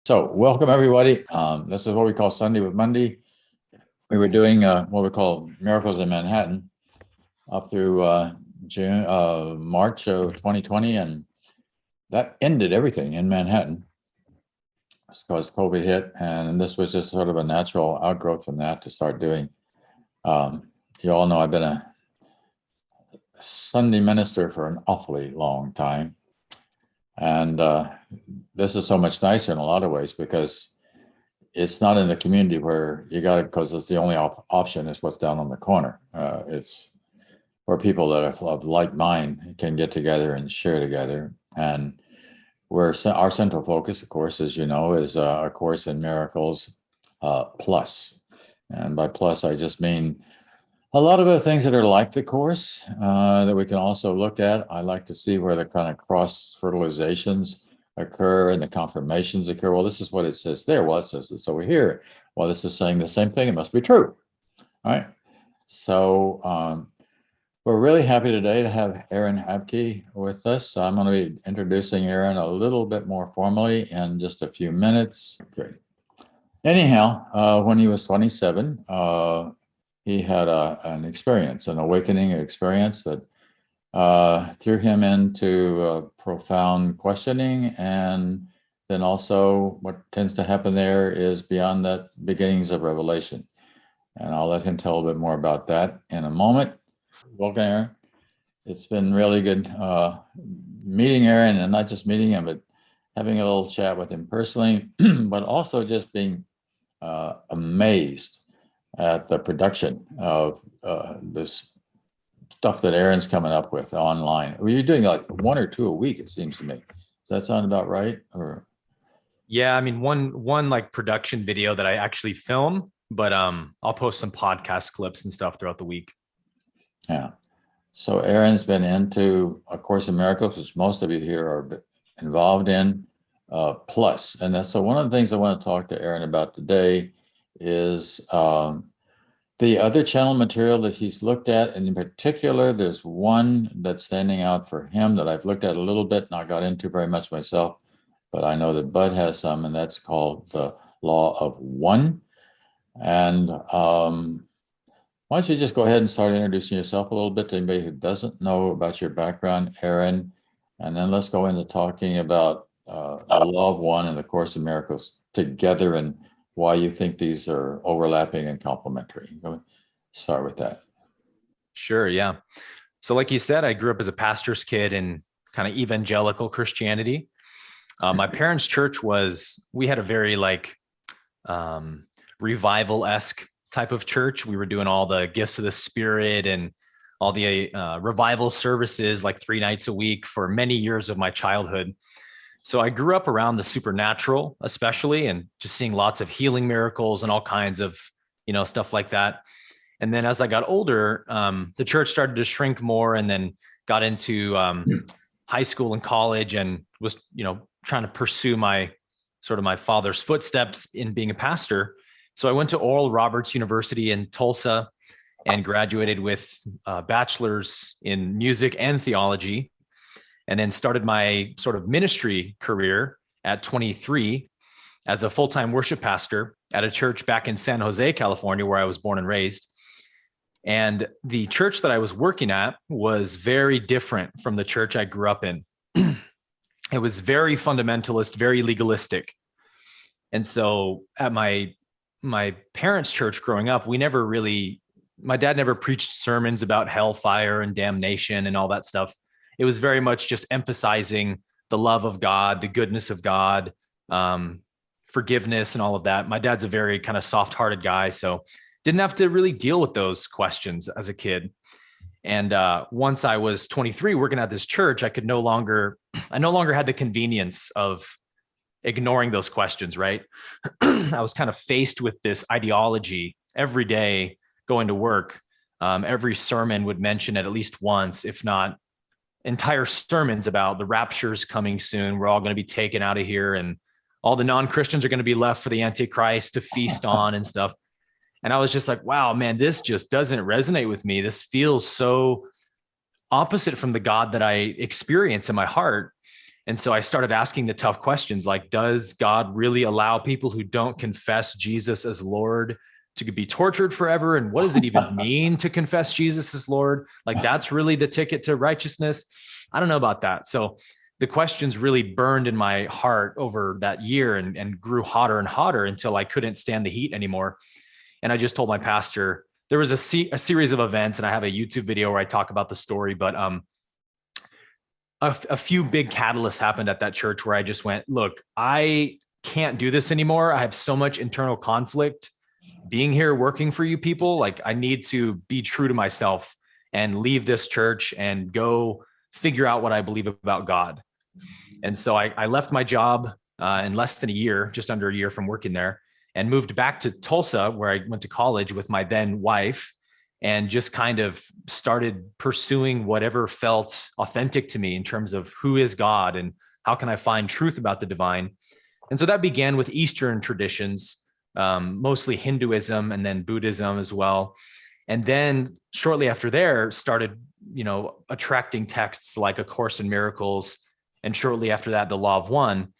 So welcome everybody. This is what we call Sunday with Mundy. We were doing what we call Miracles in Manhattan up through March of 2020, and that ended everything in Manhattan because COVID hit, and this was just sort of a natural outgrowth from that to start doing. You all know I've been a Sunday minister for an awfully long time, and this is so much nicer in a lot of ways because it's not in the community where you got it because it's the only option is what's down on the corner. It's where people that are of like mind can get together and share together. And where our central focus, of course, as you know, is A Course in Miracles Plus. And by plus, I just mean a lot of the things that are like the Course that we can also look at. I like to see where the kind of cross fertilizations occur and the confirmations occur. Well, this is what it says there. Well, it says this over here. Well, this is saying the same thing. It must be true. All right. So we're really happy today to have Aaron Abke with us. I'm going to be introducing Aaron a little bit more formally in just a few minutes. Great. Anyhow, when he was 27, he had an experience, an awakening experience that threw him into profound questioning. And then also what tends to happen there is beyond that, beginnings of revelation. And I'll let him tell a bit more about that in a moment. Welcome, Aaron. It's been really good meeting Aaron, and not just meeting him, but having a little chat with him personally, but also just being amazed at the production of this stuff that Aaron's coming up with online. Were you doing like one or two a week? It seems to me. Does that sound about right? Or yeah, I mean one like production video that I actually film, but I'll post some podcast clips and stuff throughout the week. Yeah. So Aaron's been into A Course in Miracles, which most of you here are involved in. Plus, and that's so one of the things I want to talk to Aaron about today is the other channel material that he's looked at, and in particular, there's one that's standing out for him that I've looked at a little bit, not got into very much myself, but I know that Bud has some, and that's called the Law of One. And why don't you just go ahead and start introducing yourself a little bit to anybody who doesn't know about your background, Aaron, and then let's go into talking about the Law of One and the Course in Miracles together and why you think these are overlapping and complementary. Go start with that. Sure, yeah. So like you said, I grew up as a pastor's kid in kind of evangelical Christianity. My parents' church we had a very like revival-esque type of church. We were doing all the gifts of the Spirit and all the revival services like 3 nights a week for many years of my childhood. So I grew up around the supernatural, especially, and just seeing lots of healing miracles and all kinds of, stuff like that. And then as I got older, the church started to shrink more, and then got into high school and college, and was, trying to pursue my father's footsteps in being a pastor. So I went to Oral Roberts University in Tulsa and graduated with a bachelor's in music and theology, and then started my sort of ministry career at 23 as a full-time worship pastor at a church back in San Jose, California, where I was born and raised. And the church that I was working at was very different from the church I grew up in. It was very fundamentalist, very legalistic. And so at my parents' church growing up, my dad never preached sermons about hellfire and damnation and all that stuff. It was very much just emphasizing the love of God, the goodness of God, forgiveness and all of that. My dad's a very kind of soft-hearted guy, so didn't have to really deal with those questions as a kid. And once I was 23 working at this church, I no longer had the convenience of ignoring those questions, right? I was kind of faced with this ideology every day going to work. Every sermon would mention it at least once, if not entire sermons about the rapture's coming soon. We're all going to be taken out of here, and all the non-Christians are going to be left for the Antichrist to feast on and stuff. And I was just like, wow, man, this just doesn't resonate with me. This feels so opposite from the God that I experience in my heart. And so I started asking the tough questions like, does God really allow people who don't confess Jesus as Lord to be tortured forever? And what does it even mean to confess Jesus as Lord? Like, that's really the ticket to righteousness? I don't know about that. So the questions really burned in my heart over that year and grew hotter and hotter until I couldn't stand the heat anymore. And I just told my pastor, there was a series of events, and I have a YouTube video where I talk about the story, but a few big catalysts happened at that church where I just went, look, I can't do this anymore. I have so much internal conflict being here, working for you people. Like, I need to be true to myself and leave this church and go figure out what I believe about God. And so I left my job in less than a year, just under a year from working there, and moved back to Tulsa, where I went to college with my then wife, and just kind of started pursuing whatever felt authentic to me in terms of who is God and how can I find truth about the divine. And so that began with Eastern traditions, mostly Hinduism and then Buddhism as well. And then shortly after there started, attracting texts like A Course in Miracles. And shortly after that, the Law of One.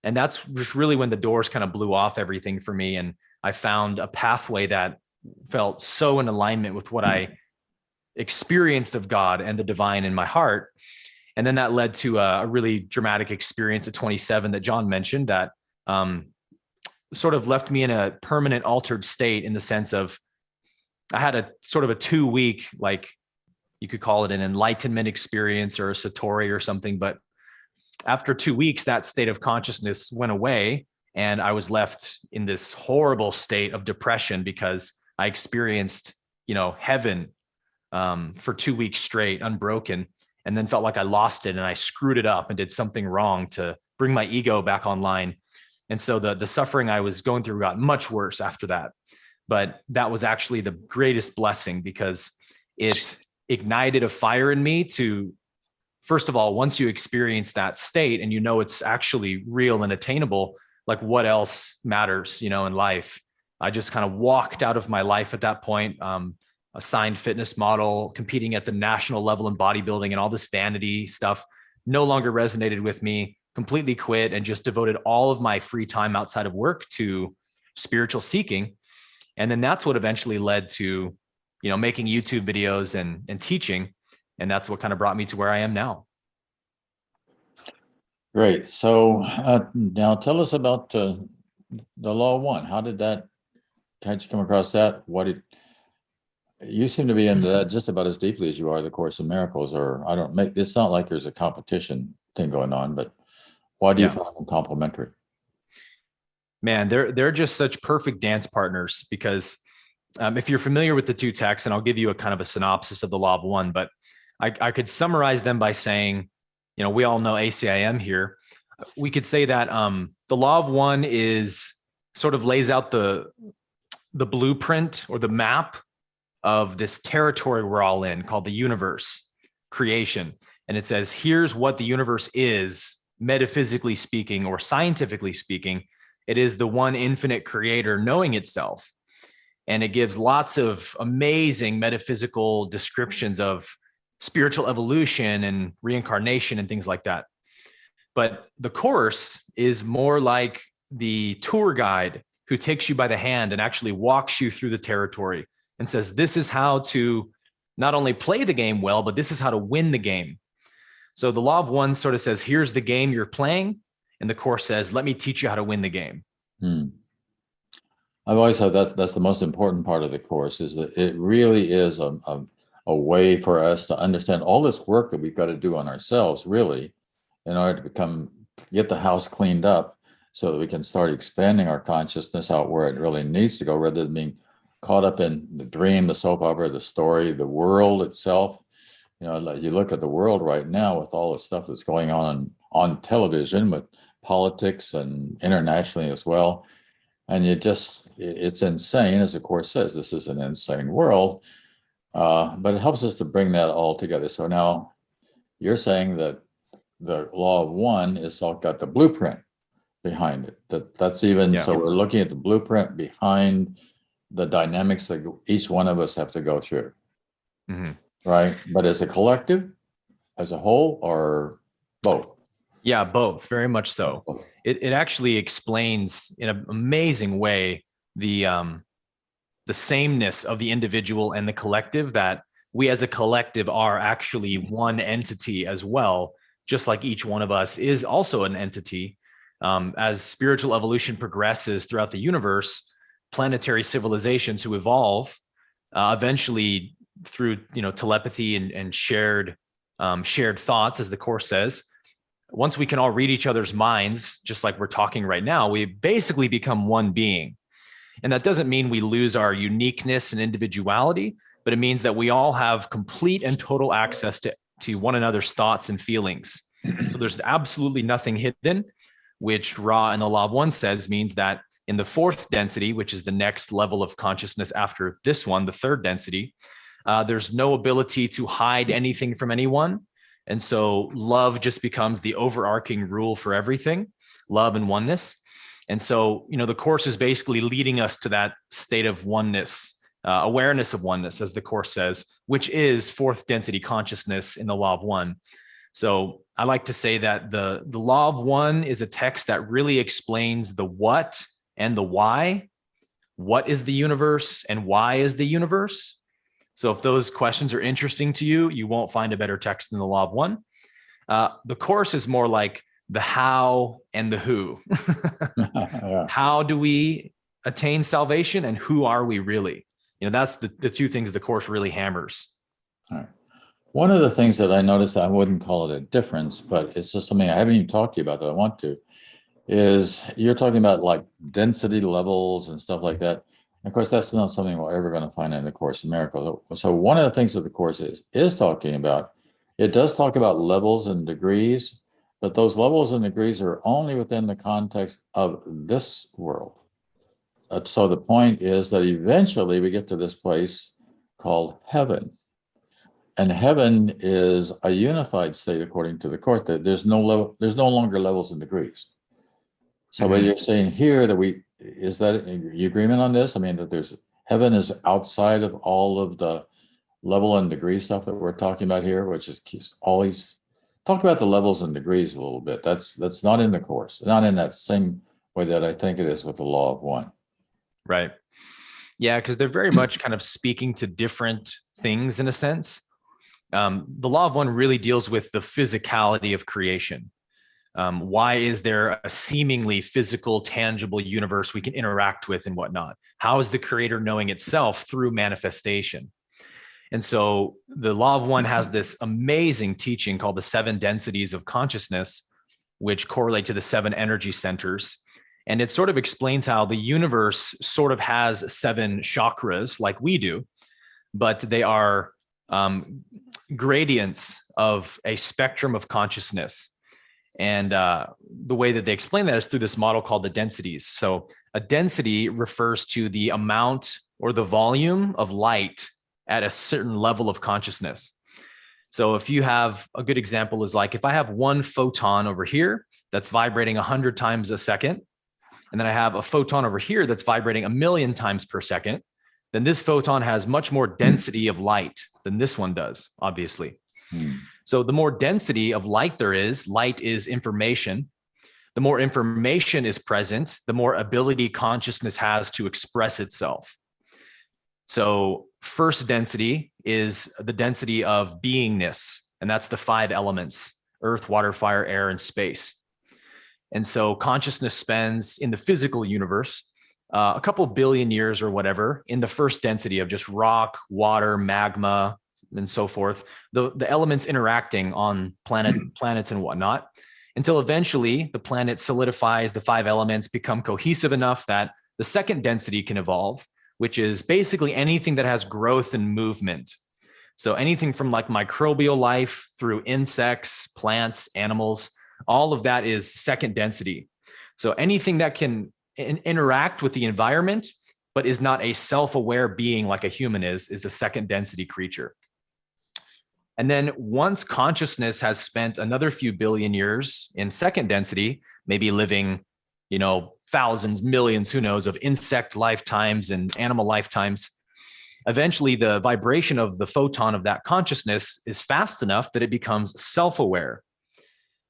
And that's just really when the doors kind of blew off everything for me. And I found a pathway that felt so in alignment with what I experienced of God and the divine in my heart. And then that led to a really dramatic experience at 27 that John mentioned that sort of left me in a permanent altered state, in the sense of I had a sort of a 2-week, like you could call it an enlightenment experience or a satori or something. But after 2 weeks, that state of consciousness went away, and I was left in this horrible state of depression because I experienced, heaven for 2 weeks straight, unbroken, and then felt like I lost it and I screwed it up and did something wrong to bring my ego back online. And so the suffering I was going through got much worse after that. But that was actually the greatest blessing, because it ignited a fire in me to, first of all, once you experience that state and it's actually real and attainable, like what else matters, in life? I just kind of walked out of my life at that point, assigned fitness model, competing at the national level in bodybuilding, and all this vanity stuff no longer resonated with me, completely quit, and just devoted all of my free time outside of work to spiritual seeking. And then that's what eventually led to, making YouTube videos and teaching. And that's what kind of brought me to where I am now. Great. So now tell us about the Law of One. How'd you come across that? You seem to be into that just about as deeply as you are the Course in Miracles, or it's not like there's a competition thing going on, but why do you find them complementary? Man, they're just such perfect dance partners, because if you're familiar with the two texts, and I'll give you a kind of a synopsis of the Law of One, but I could summarize them by saying, we all know ACIM here. We could say that the Law of One sort of lays out the blueprint or the map of this territory we're all in, called the universe, creation. And it says, here's what the universe is, metaphysically speaking or scientifically speaking. It is the one infinite creator knowing itself. And it gives lots of amazing metaphysical descriptions of spiritual evolution and reincarnation and things like that. But the Course is more like the tour guide who takes you by the hand and actually walks you through the territory and says, this is how to not only play the game well, but this is how to win the game. So the Law of One sort of says, here's the game you're playing. And the Course says, let me teach you how to win the game. I've always thought that's the most important part of the Course, is that it really is a way for us to understand all this work that we've got to do on ourselves, really, in order to get the house cleaned up, so that we can start expanding our consciousness out where it really needs to go, rather than being caught up in the dream, the soap opera, the story, the world itself. You look at the world right now with all the stuff that's going on television, with politics and internationally as well. And it's insane, as the Course says, this is an insane world. But it helps us to bring that all together. So now you're saying that the Law of One is all got the blueprint behind it. So we're looking at the blueprint behind the dynamics that each one of us have to go through. Mm-hmm. Right? But as a collective, as a whole, or both? Yeah, both, very much so. It actually explains in an amazing way the sameness of the individual and the collective, that we as a collective are actually one entity as well, just like each one of us is also an entity. As spiritual evolution progresses throughout the universe, planetary civilizations who evolve eventually through telepathy and shared thoughts, as the course says, once we can all read each other's minds, just like we're talking right now, we basically become one being. And that doesn't mean we lose our uniqueness and individuality, but it means that we all have complete and total access to one another's thoughts and feelings. So there's absolutely nothing hidden, which Ra in the Law of One says means that in the fourth density, which is the next level of consciousness after this one, the third density, there's no ability to hide anything from anyone. And so love just becomes the overarching rule for everything, love and oneness. And so, the course is basically leading us to that state of oneness, awareness of oneness, as the course says, which is fourth density consciousness in the Law of One. So I like to say that the Law of One is a text that really explains the what and the why. What is the universe and why is the universe? So if those questions are interesting to you, you won't find a better text than the Law of One. The course is more like the how and the who. Yeah. How do we attain salvation and who are we really? That's the two things the course really hammers. All right. One of the things that I noticed, I wouldn't call it a difference, but it's just something I haven't even talked to you about that I want to, is you're talking about like density levels and stuff like that. Of course, that's not something we're ever going to find in the Course in Miracles. So one of the things that the Course is talking about, it does talk about levels and degrees, but those levels and degrees are only within the context of this world. So the point is that eventually we get to this place called heaven. And heaven is a unified state according to the Course. That there's no longer levels and degrees. So what you're saying here is that you agreement on this? I mean, that there's heaven is outside of all of the level and degree stuff that we're talking about here, which is always talk about the levels and degrees a little bit. That's not in the Course, not in that same way that I think it is with the Law of One. Right. Yeah, because they're very much kind of speaking to different things in a sense. The Law of One really deals with the physicality of creation. Why is there a seemingly physical, tangible universe we can interact with and whatnot? How is the creator knowing itself through manifestation? And so the Law of One has this amazing teaching called the 7 densities of consciousness, which correlate to the 7 energy centers. And it sort of explains how the universe sort of has 7 chakras like we do, but they are gradients of a spectrum of consciousness. And the way that they explain that is through this model called the densities. So a density refers to the amount or the volume of light at a certain level of consciousness. So if you have a good example is like, if I have one photon over here that's vibrating 100 times a second, and then I have a photon over here that's vibrating 1,000,000 times per second, then this photon has much more density of light than this one does, obviously. So the more density of light there is, light is information. The more information is present, the more ability consciousness has to express itself. So first density is the density of beingness, and that's the 5 elements: earth, water, fire, air, and space. And so consciousness spends in the physical universe a couple billion years or whatever in the first density of just rock, water, magma, and so forth, the elements interacting on planets and whatnot, until eventually the planet solidifies, the 5 elements become cohesive enough that the second density can evolve, which is basically anything that has growth and movement. So anything from like microbial life through insects, plants, animals, all of that is second density. So anything that can interact with the environment, but is not a self-aware being like a human is a second density creature. And then once consciousness has spent another few billion years in second density, maybe living, thousands, millions, who knows, of insect lifetimes and animal lifetimes, eventually the vibration of the photon of that consciousness is fast enough that it becomes self-aware.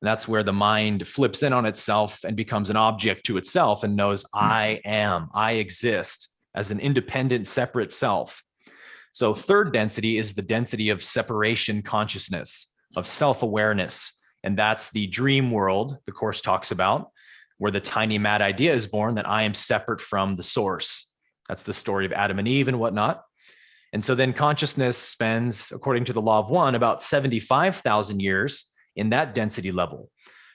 And that's where the mind flips in on itself and becomes an object to itself and knows, I exist as an independent, separate self. So third density is the density of separation consciousness, of self-awareness. And that's the dream world the Course talks about, where the tiny mad idea is born that I am separate from the source. That's the story of Adam and Eve and whatnot. And so then consciousness spends, according to the law of one, about 75,000 years in that density level.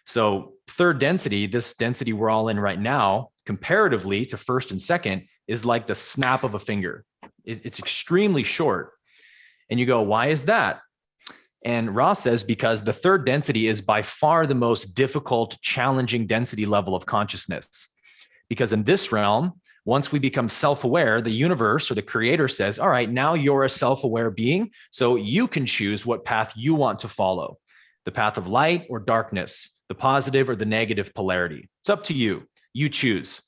So third density, this density we're all in right now, comparatively to first and second, is like the snap of a finger. It's extremely short. And you go, why is that? And Ross says, because the third density is by far the most difficult, challenging density level of consciousness. Because in this realm, once we become self-aware, the universe or the creator says, all right, now you're a self-aware being, so you can choose what path you want to follow, the path of light or darkness, the positive or the negative polarity. It's up to you. You choose.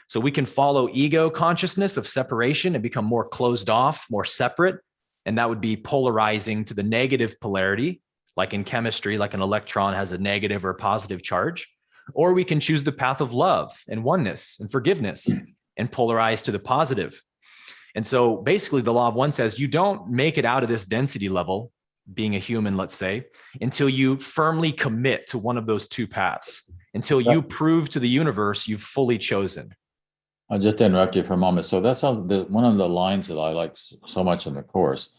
So we can follow ego consciousness of separation and become more closed off, more separate. And that would be polarizing to the negative polarity, like in chemistry, like an electron has a negative or positive charge. Or we can choose the path of love and oneness and forgiveness and polarize to the positive. And so basically the law of one says you don't make it out of this density level, being a human, let's say, until you firmly commit to one of those two paths, until you prove to the universe you've fully chosen. I'll just interrupt you for a moment. So that's one of the lines that I like so much in the Course.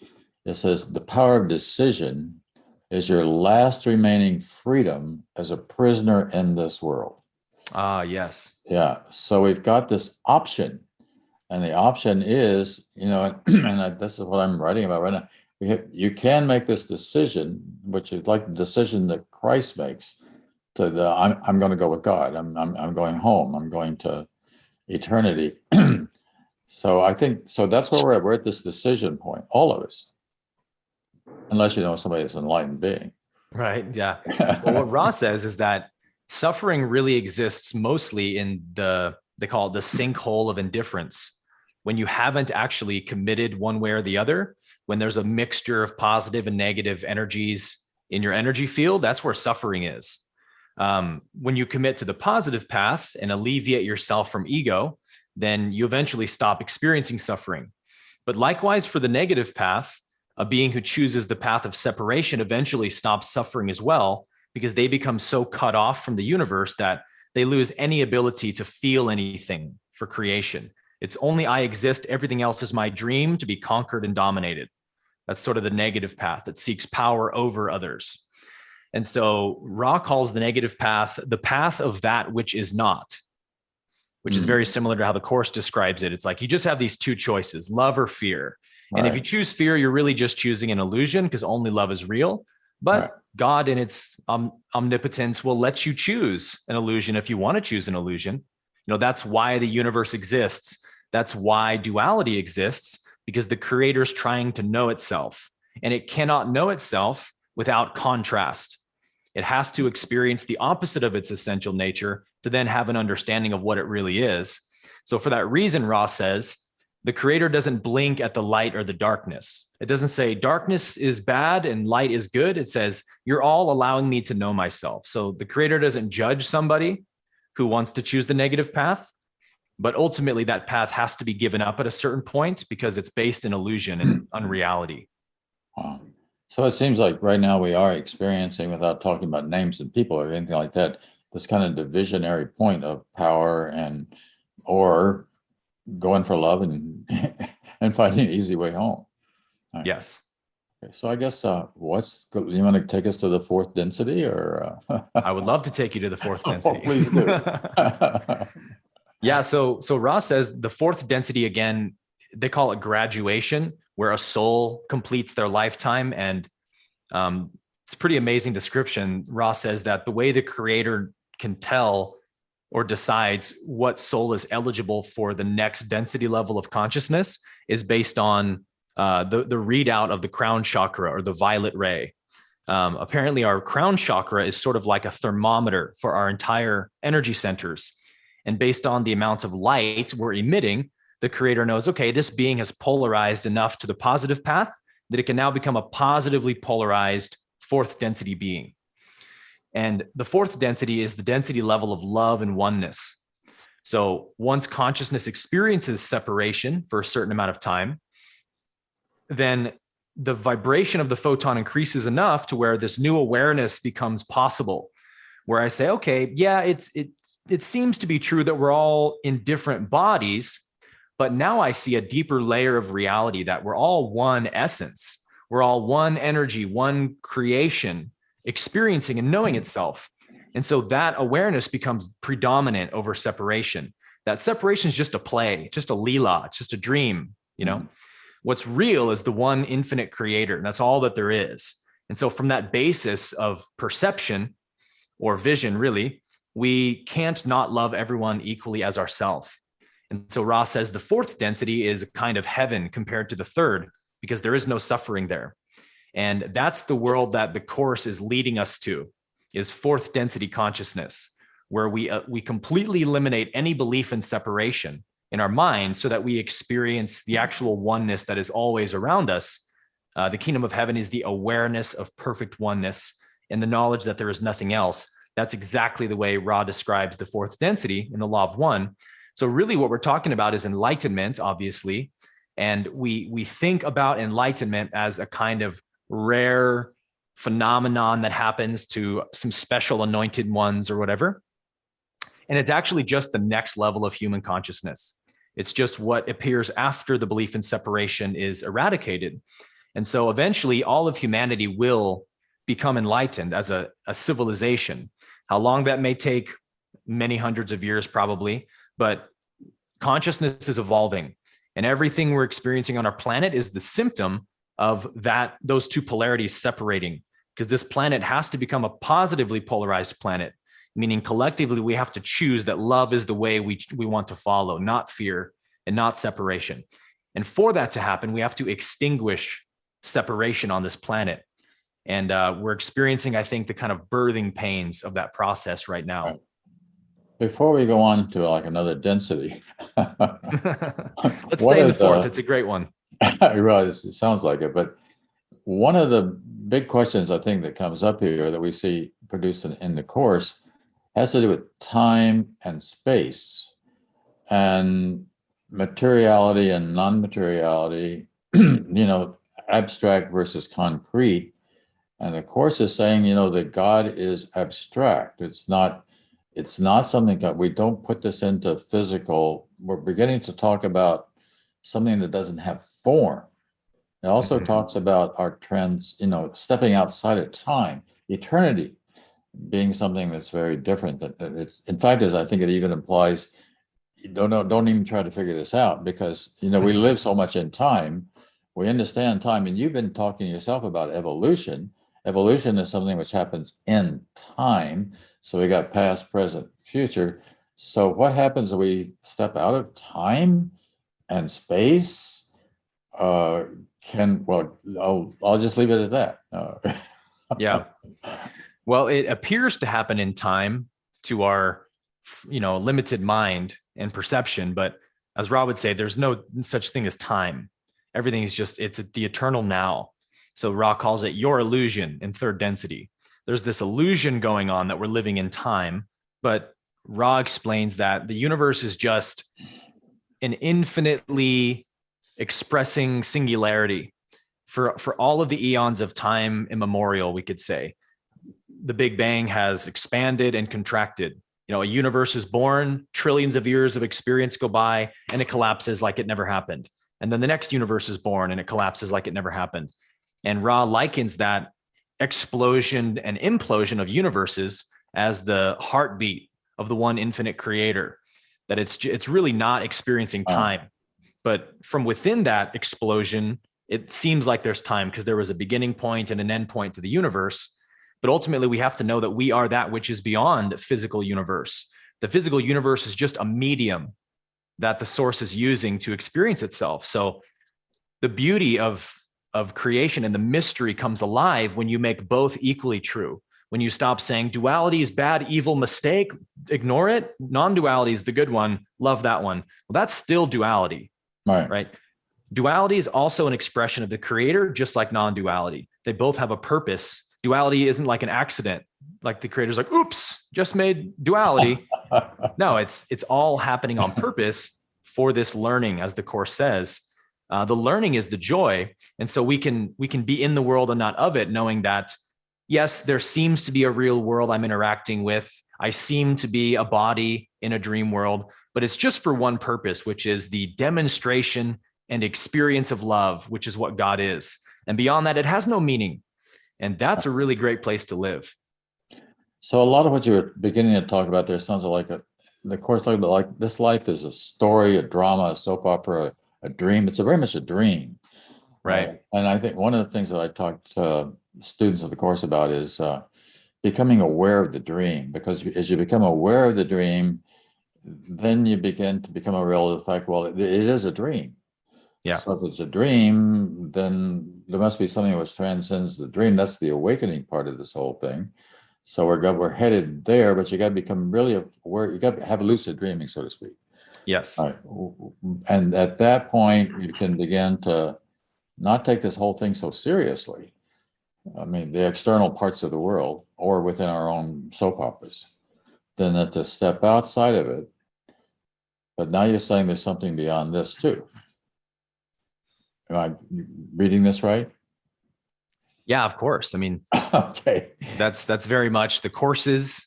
It says, the power of decision is your last remaining freedom as a prisoner in this world. Ah, yes. Yeah. So we've got this option, and the option is, and this is what I'm writing about right now. You can make this decision, which is like the decision that Christ makes. I'm going to go with God. I'm going home. I'm going to eternity. So I think that's where we're at. We're at this decision point, all of us, unless you know somebody that's an enlightened being. Right. Yeah. Well, what Ross says is that suffering really exists mostly in they call it the sinkhole of indifference. When you haven't actually committed one way or the other, when there's a mixture of positive and negative energies in your energy field, that's where suffering is. When you commit to the positive path and alleviate yourself from ego, then you eventually stop experiencing suffering. But likewise, for the negative path, a being who chooses the path of separation eventually stops suffering as well, because they become so cut off from the universe that they lose any ability to feel anything for creation. It's only I exist, everything else is my dream to be conquered and dominated. That's sort of the negative path that seeks power over others. And so Ra calls the negative path the path of that which is not, which is very similar to how the Course describes it. It's like you just have these two choices, love or fear. And if you choose fear, you're really just choosing an illusion, because only love is real. But God in its omnipotence will let you choose an illusion if you want to choose an illusion. That's why the universe exists. That's why duality exists, because the creator is trying to know itself, and it cannot know itself without contrast. It has to experience the opposite of its essential nature to then have an understanding of what it really is. So for that reason, Ross says, the creator doesn't blink at the light or the darkness. It doesn't say darkness is bad and light is good. It says, you're all allowing me to know myself. So the creator doesn't judge somebody who wants to choose the negative path, but ultimately that path has to be given up at a certain point because it's based in illusion and unreality. Wow. So it seems like right now we are experiencing, without talking about names and people or anything like that, this kind of divisionary point of power or going for love and finding an easy way home. Right. Yes. Okay, so I guess you want to take us to the fourth density, or? I would love to take you to the fourth density. Oh, please do. Yeah. So Ross says the fourth density, again, they call it graduation, where a soul completes their lifetime. And it's a pretty amazing description. Ross says that the way the creator can tell or decides what soul is eligible for the next density level of consciousness is based on the readout of the crown chakra, or the violet ray. Apparently our crown chakra is sort of like a thermometer for our entire energy centers. And based on the amount of light we're emitting, the creator knows, okay, this being has polarized enough to the positive path that it can now become a positively polarized fourth density being. And the fourth density is the density level of love and oneness. So once consciousness experiences separation for a certain amount of time, then the vibration of the photon increases enough to where this new awareness becomes possible, where I say, okay, yeah, it seems to be true that we're all in different bodies, but now I see a deeper layer of reality that we're all one essence. We're all one energy, one creation, experiencing and knowing itself. And so that awareness becomes predominant over separation. That separation is just a play, just a leela, it's just a dream, you know? What's real is the one infinite creator, and that's all that there is. And so from that basis of perception or vision, really, we can't not love everyone equally as ourselves. And so Ra says the fourth density is a kind of heaven compared to the third, because there is no suffering there. And that's the world that the Course is leading us to, is fourth density consciousness, where we completely eliminate any belief in separation in our mind so that we experience the actual oneness that is always around us. The kingdom of heaven is the awareness of perfect oneness and the knowledge that there is nothing else. That's exactly the way Ra describes the fourth density in the Law of One. So really what we're talking about is enlightenment, obviously. And we think about enlightenment as a kind of rare phenomenon that happens to some special anointed ones or whatever. And it's actually just the next level of human consciousness. It's just what appears after the belief in separation is eradicated. And so eventually all of humanity will become enlightened as a civilization. How long that may take, many hundreds of years probably, but consciousness is evolving. And everything we're experiencing on our planet is the symptom of those two polarities separating, because this planet has to become a positively polarized planet, meaning collectively we have to choose that love is the way we want to follow, not fear and not separation. And for that to happen, we have to extinguish separation on this planet. And we're experiencing, I think, the kind of birthing pains of that process right now. Before we go on to like another density, let's stay in the fourth. It's a great one. I realize it sounds like it, but one of the big questions I think that comes up here that we see produced in the Course has to do with time and space and materiality and non-materiality, abstract versus concrete. And the Course is saying, that God is abstract. It's not something that we don't put this into physical. We're beginning to talk about something that doesn't have form. It also talks about our trends, stepping outside of time, eternity being something that's very different. That it's, in fact, as I think it even implies, don't even try to figure this out, because we live so much in time, we understand time, and you've been talking yourself about evolution. Evolution is something which happens in time. So we got past, present, future. So what happens when we step out of time and space? I'll just leave it at that. Yeah. Well, it appears to happen in time to our, limited mind and perception. But as Rob would say, there's no such thing as time. Everything is it's the eternal now. So Ra calls it your illusion in third density. There's this illusion going on that we're living in time, but Ra explains that the universe is just an infinitely expressing singularity for all of the eons of time immemorial, we could say. The Big Bang has expanded and contracted. A universe is born, trillions of years of experience go by, and it collapses like it never happened. And then the next universe is born and it collapses like it never happened. And Ra likens that explosion and implosion of universes as the heartbeat of the one infinite creator, that it's really not experiencing time. But from within that explosion, it seems like there's time, because there was a beginning point and an end point to the universe. But ultimately, we have to know that we are that which is beyond physical universe. The physical universe is just a medium that the source is using to experience itself. So the beauty of creation and the mystery comes alive when you make both equally true. When you stop saying duality is bad, evil, mistake, ignore it. Non-duality is the good one. Love that one. Well, that's still duality, right? Duality is also an expression of the creator, just like non-duality. They both have a purpose Duality isn't like an accident. Like the creator's like, oops, just made duality. No, it's all happening on purpose for this learning, as the Course says. The learning is the joy. And so we can be in the world and not of it, knowing that, yes, there seems to be a real world I'm interacting with. I seem to be a body in a dream world, but it's just for one purpose, which is the demonstration and experience of love, which is what God is. And beyond that, it has no meaning. And that's a really great place to live. So a lot of what you were beginning to talk about there sounds like the Course talking about like this life is a story, a drama, a soap opera, a dream. It's very much a dream. Right. And I think one of the things that I talk to students of the Course about is becoming aware of the dream, because as you become aware of the dream, then you begin to become aware of the fact, well, it is a dream. Yeah. So if it's a dream, then there must be something which transcends the dream. That's the awakening part of this whole thing. So we're headed there, but you got to become really aware. You got to have lucid dreaming, so to speak. Yes. All right. And at that point, you can begin to not take this whole thing so seriously. I mean, the external parts of the world or within our own soap operas, then to step outside of it. But now you're saying there's something beyond this too. Am I reading this right? Yeah, of course. I mean, Okay. that's very much the Course's,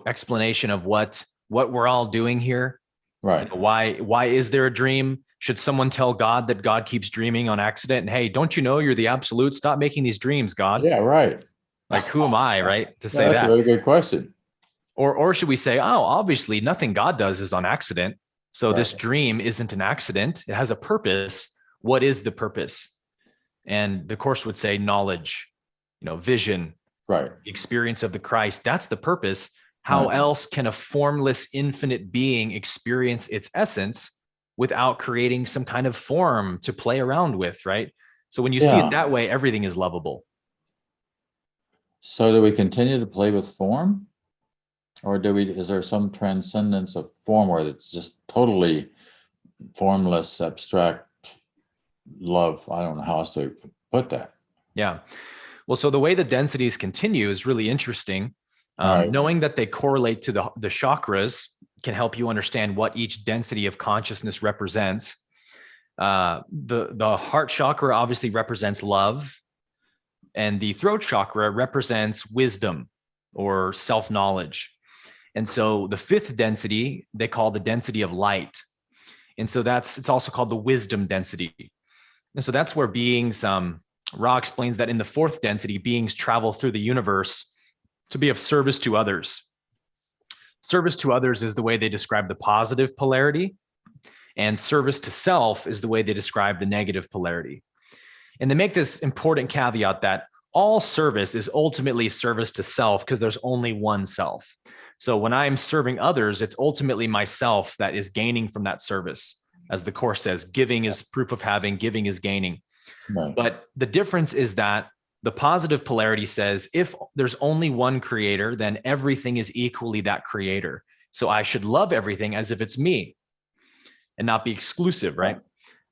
explanation of what we're all doing here. Right. Why is there a dream? Should someone tell God that God keeps dreaming on accident? And hey, don't you know you're the absolute? Stop making these dreams, God. Yeah, right. Like, who am I, right, to say That's that? a very good question. Or should we say, oh, obviously nothing God does is on accident. So Right. this dream isn't an accident. It has a purpose. What is the purpose? And the Course would say knowledge, vision, Right. experience of the Christ. That's the purpose. How Right. else can a formless infinite being experience its essence without creating some kind of form to play around with, right? So when you see it that way, everything is lovable. So do we continue to play with form? Or is there some transcendence of form where it's just totally formless, abstract love? I don't know how else to put that. Yeah. Well, so the way the densities continue is really interesting. Right. Knowing that they correlate to the chakras can help you understand what each density of consciousness represents. The heart chakra obviously represents love, and the throat chakra represents wisdom or self-knowledge. And so the fifth density, they call the density of light. And so it's also called the wisdom density. And so that's where beings, Ra explains that in the fourth density, beings travel through the universe to be of service to others. Service to others is the way they describe the positive polarity, and service to self is the way they describe the negative polarity. And they make this important caveat that all service is ultimately service to self because there's only one self. So when I'm serving others, it's ultimately myself that is gaining from that service. As the Course says, giving is proof of having, giving is gaining. Right. But the difference is that the positive polarity says, if there's only one creator, then everything is equally that creator. So I should love everything as if it's me and not be exclusive, right?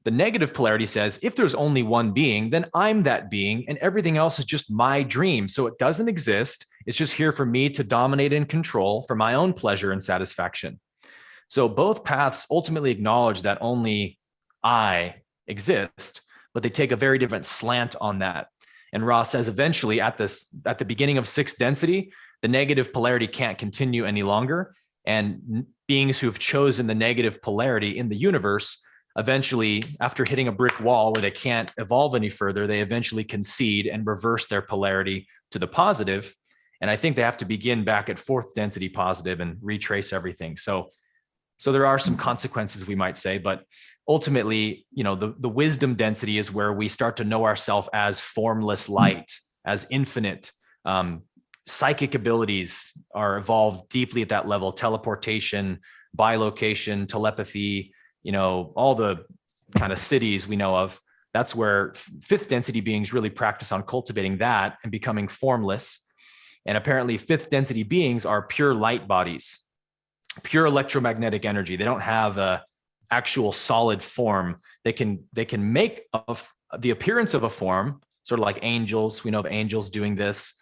The negative polarity says, if there's only one being, then I'm that being and everything else is just my dream. So it doesn't exist. It's just here for me to dominate and control for my own pleasure and satisfaction. So both paths ultimately acknowledge that only I exist, but they take a very different slant on that. And Ra says eventually at the beginning of sixth density, the negative polarity can't continue any longer. And beings who have chosen the negative polarity in the universe, eventually, after hitting a brick wall where they can't evolve any further, they eventually concede and reverse their polarity to the positive. And I think they have to begin back at fourth density positive and retrace everything. So there are some consequences, we might say, but ultimately, the wisdom density is where we start to know ourselves as formless light, as infinite. Psychic abilities are evolved deeply at that level: teleportation, bilocation, telepathy, all the kind of cities we know of. That's where fifth density beings really practice on cultivating that and becoming formless. And apparently fifth density beings are pure light bodies, pure electromagnetic energy. They don't have a actual solid form. They can make the appearance of a form, sort of like angels. We know of angels doing this,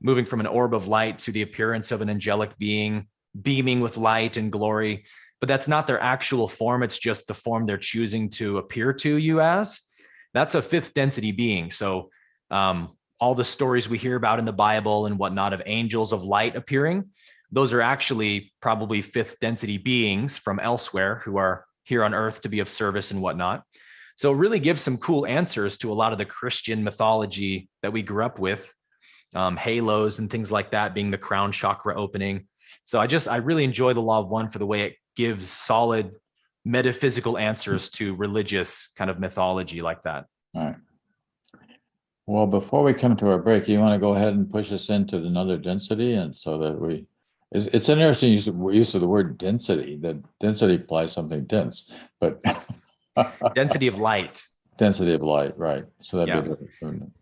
moving from an orb of light to the appearance of an angelic being, beaming with light and glory. But that's not their actual form. It's just the form they're choosing to appear to you as. That's a fifth density being. So all the stories we hear about in the Bible and whatnot of angels of light appearing, those are actually probably fifth density beings from elsewhere who are here on earth to be of service and whatnot. So it really gives some cool answers to a lot of the Christian mythology that we grew up with, halos and things like that being the crown chakra opening. So I really enjoy the Law of One for the way it gives solid metaphysical answers to religious kind of mythology like that. All right. Well, before we come to our break, you want to go ahead and push us into another density, and so that it's an interesting use of the word density. That density implies something dense, but Density of light. Density of light, right? So that'd be different.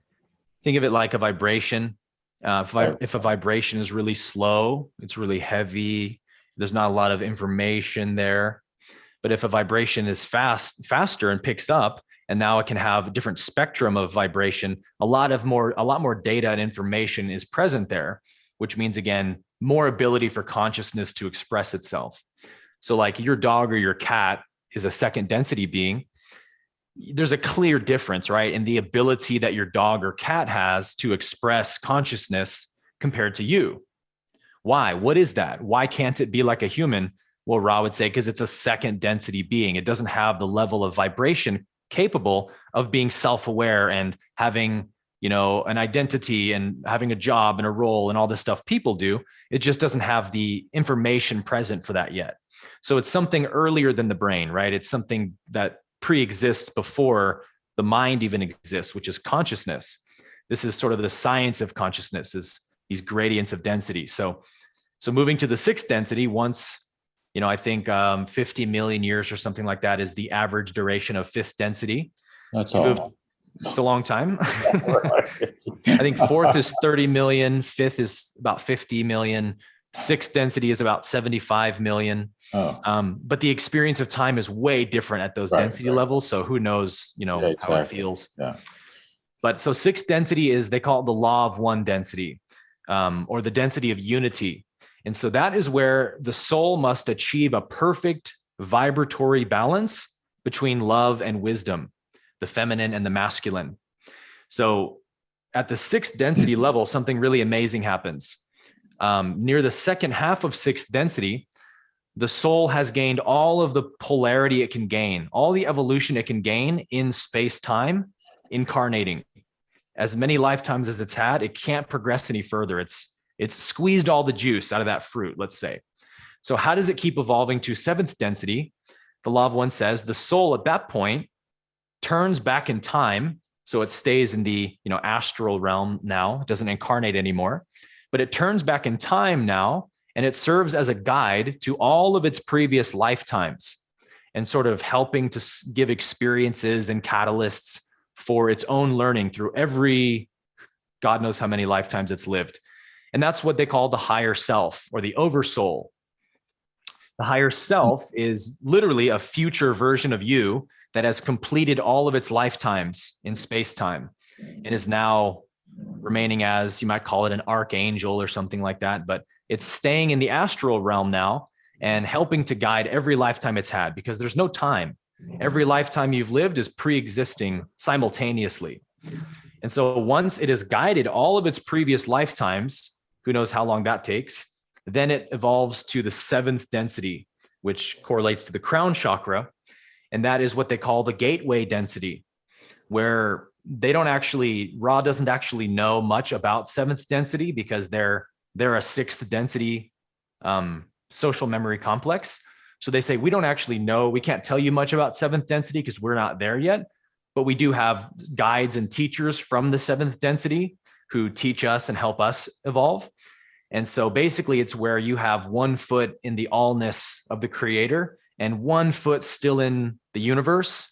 Think of it like a vibration. If a vibration is really slow, it's really heavy. There's not a lot of information there. But if a vibration is faster and picks up, and now it can have a different spectrum of vibration, a lot more data and information is present there, which means, again, more ability for consciousness to express itself. So like your dog or your cat is a second density being. There's a clear difference, right, in the ability that your dog or cat has to express consciousness compared to you. Why? What is that? Why can't it be like a human? Well, Ra would say, because it's a second density being. It doesn't have the level of vibration capable of being self-aware and having, an identity and having a job and a role and all this stuff people do. It just doesn't have the information present for that yet. So it's something earlier than the brain, right? It's something that pre-exists before the mind even exists, which is consciousness. This is sort of the science of consciousness, is these gradients of density. So moving to the sixth density, once, I think 50 million years or something like that is the average duration of fifth density. That's all. It's a long time. I think fourth is 30 million, fifth is about 50 million, sixth density is about 75 million. But the experience of time is way different at those density levels. So who knows, exactly how it feels. Yeah. But so sixth density is, they call it the Law of One density, or the density of unity. And so that is where the soul must achieve a perfect vibratory balance between love and wisdom, the feminine and the masculine. So at the sixth density level, something really amazing happens. Near the second half of sixth density, the soul has gained all of the polarity it can gain, all the evolution it can gain in space-time, incarnating. As many lifetimes as it's had, it can't progress any further. It's squeezed all the juice out of that fruit, let's say. So how does it keep evolving to seventh density? The Law of One says the soul at that point turns back in time. So it stays in the astral realm now. It doesn't incarnate anymore, but it turns back in time now, and it serves as a guide to all of its previous lifetimes and sort of helping to give experiences and catalysts for its own learning through every, God knows how many lifetimes it's lived. And that's what they call the higher self, or the oversoul. The higher self is literally a future version of you that has completed all of its lifetimes in space-time and is now remaining as, you might call it, an archangel or something like that, but it's staying in the astral realm now and helping to guide every lifetime it's had, because there's no time. Every lifetime you've lived is pre-existing simultaneously. And so once it has guided all of its previous lifetimes, who knows how long that takes, then it evolves to the seventh density, which correlates to the crown chakra. And that is what they call the gateway density, where Ra doesn't actually know much about seventh density, because they're a sixth density social memory complex. So they say, we don't actually know, we can't tell you much about seventh density because we're not there yet, but we do have guides and teachers from the seventh density who teach us and help us evolve. And so basically it's where you have 1 foot in the allness of the creator and 1 foot still in the universe.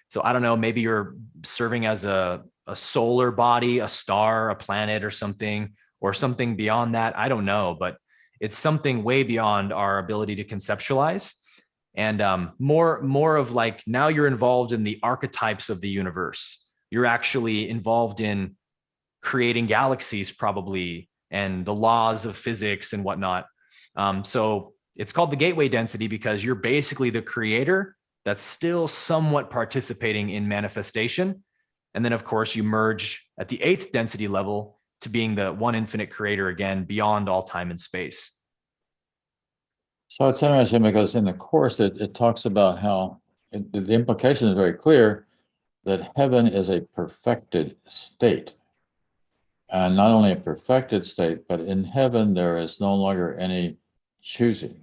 So I don't know, maybe you're serving as a solar body, a star, a planet or something beyond that. I don't know, but it's something way beyond our ability to conceptualize. And more of like, now you're involved in the archetypes of the universe, You're actually involved in creating galaxies probably, and the laws of physics and whatnot. So it's called the gateway density because you're basically the creator that's still somewhat participating in manifestation. And then of course you merge at the 8th density level to being the one infinite creator again, beyond all time and space. So it's interesting because in the course, it talks about how the implication is very clear that heaven is a perfected state. And not only a perfected state, but in heaven, there is no longer any choosing.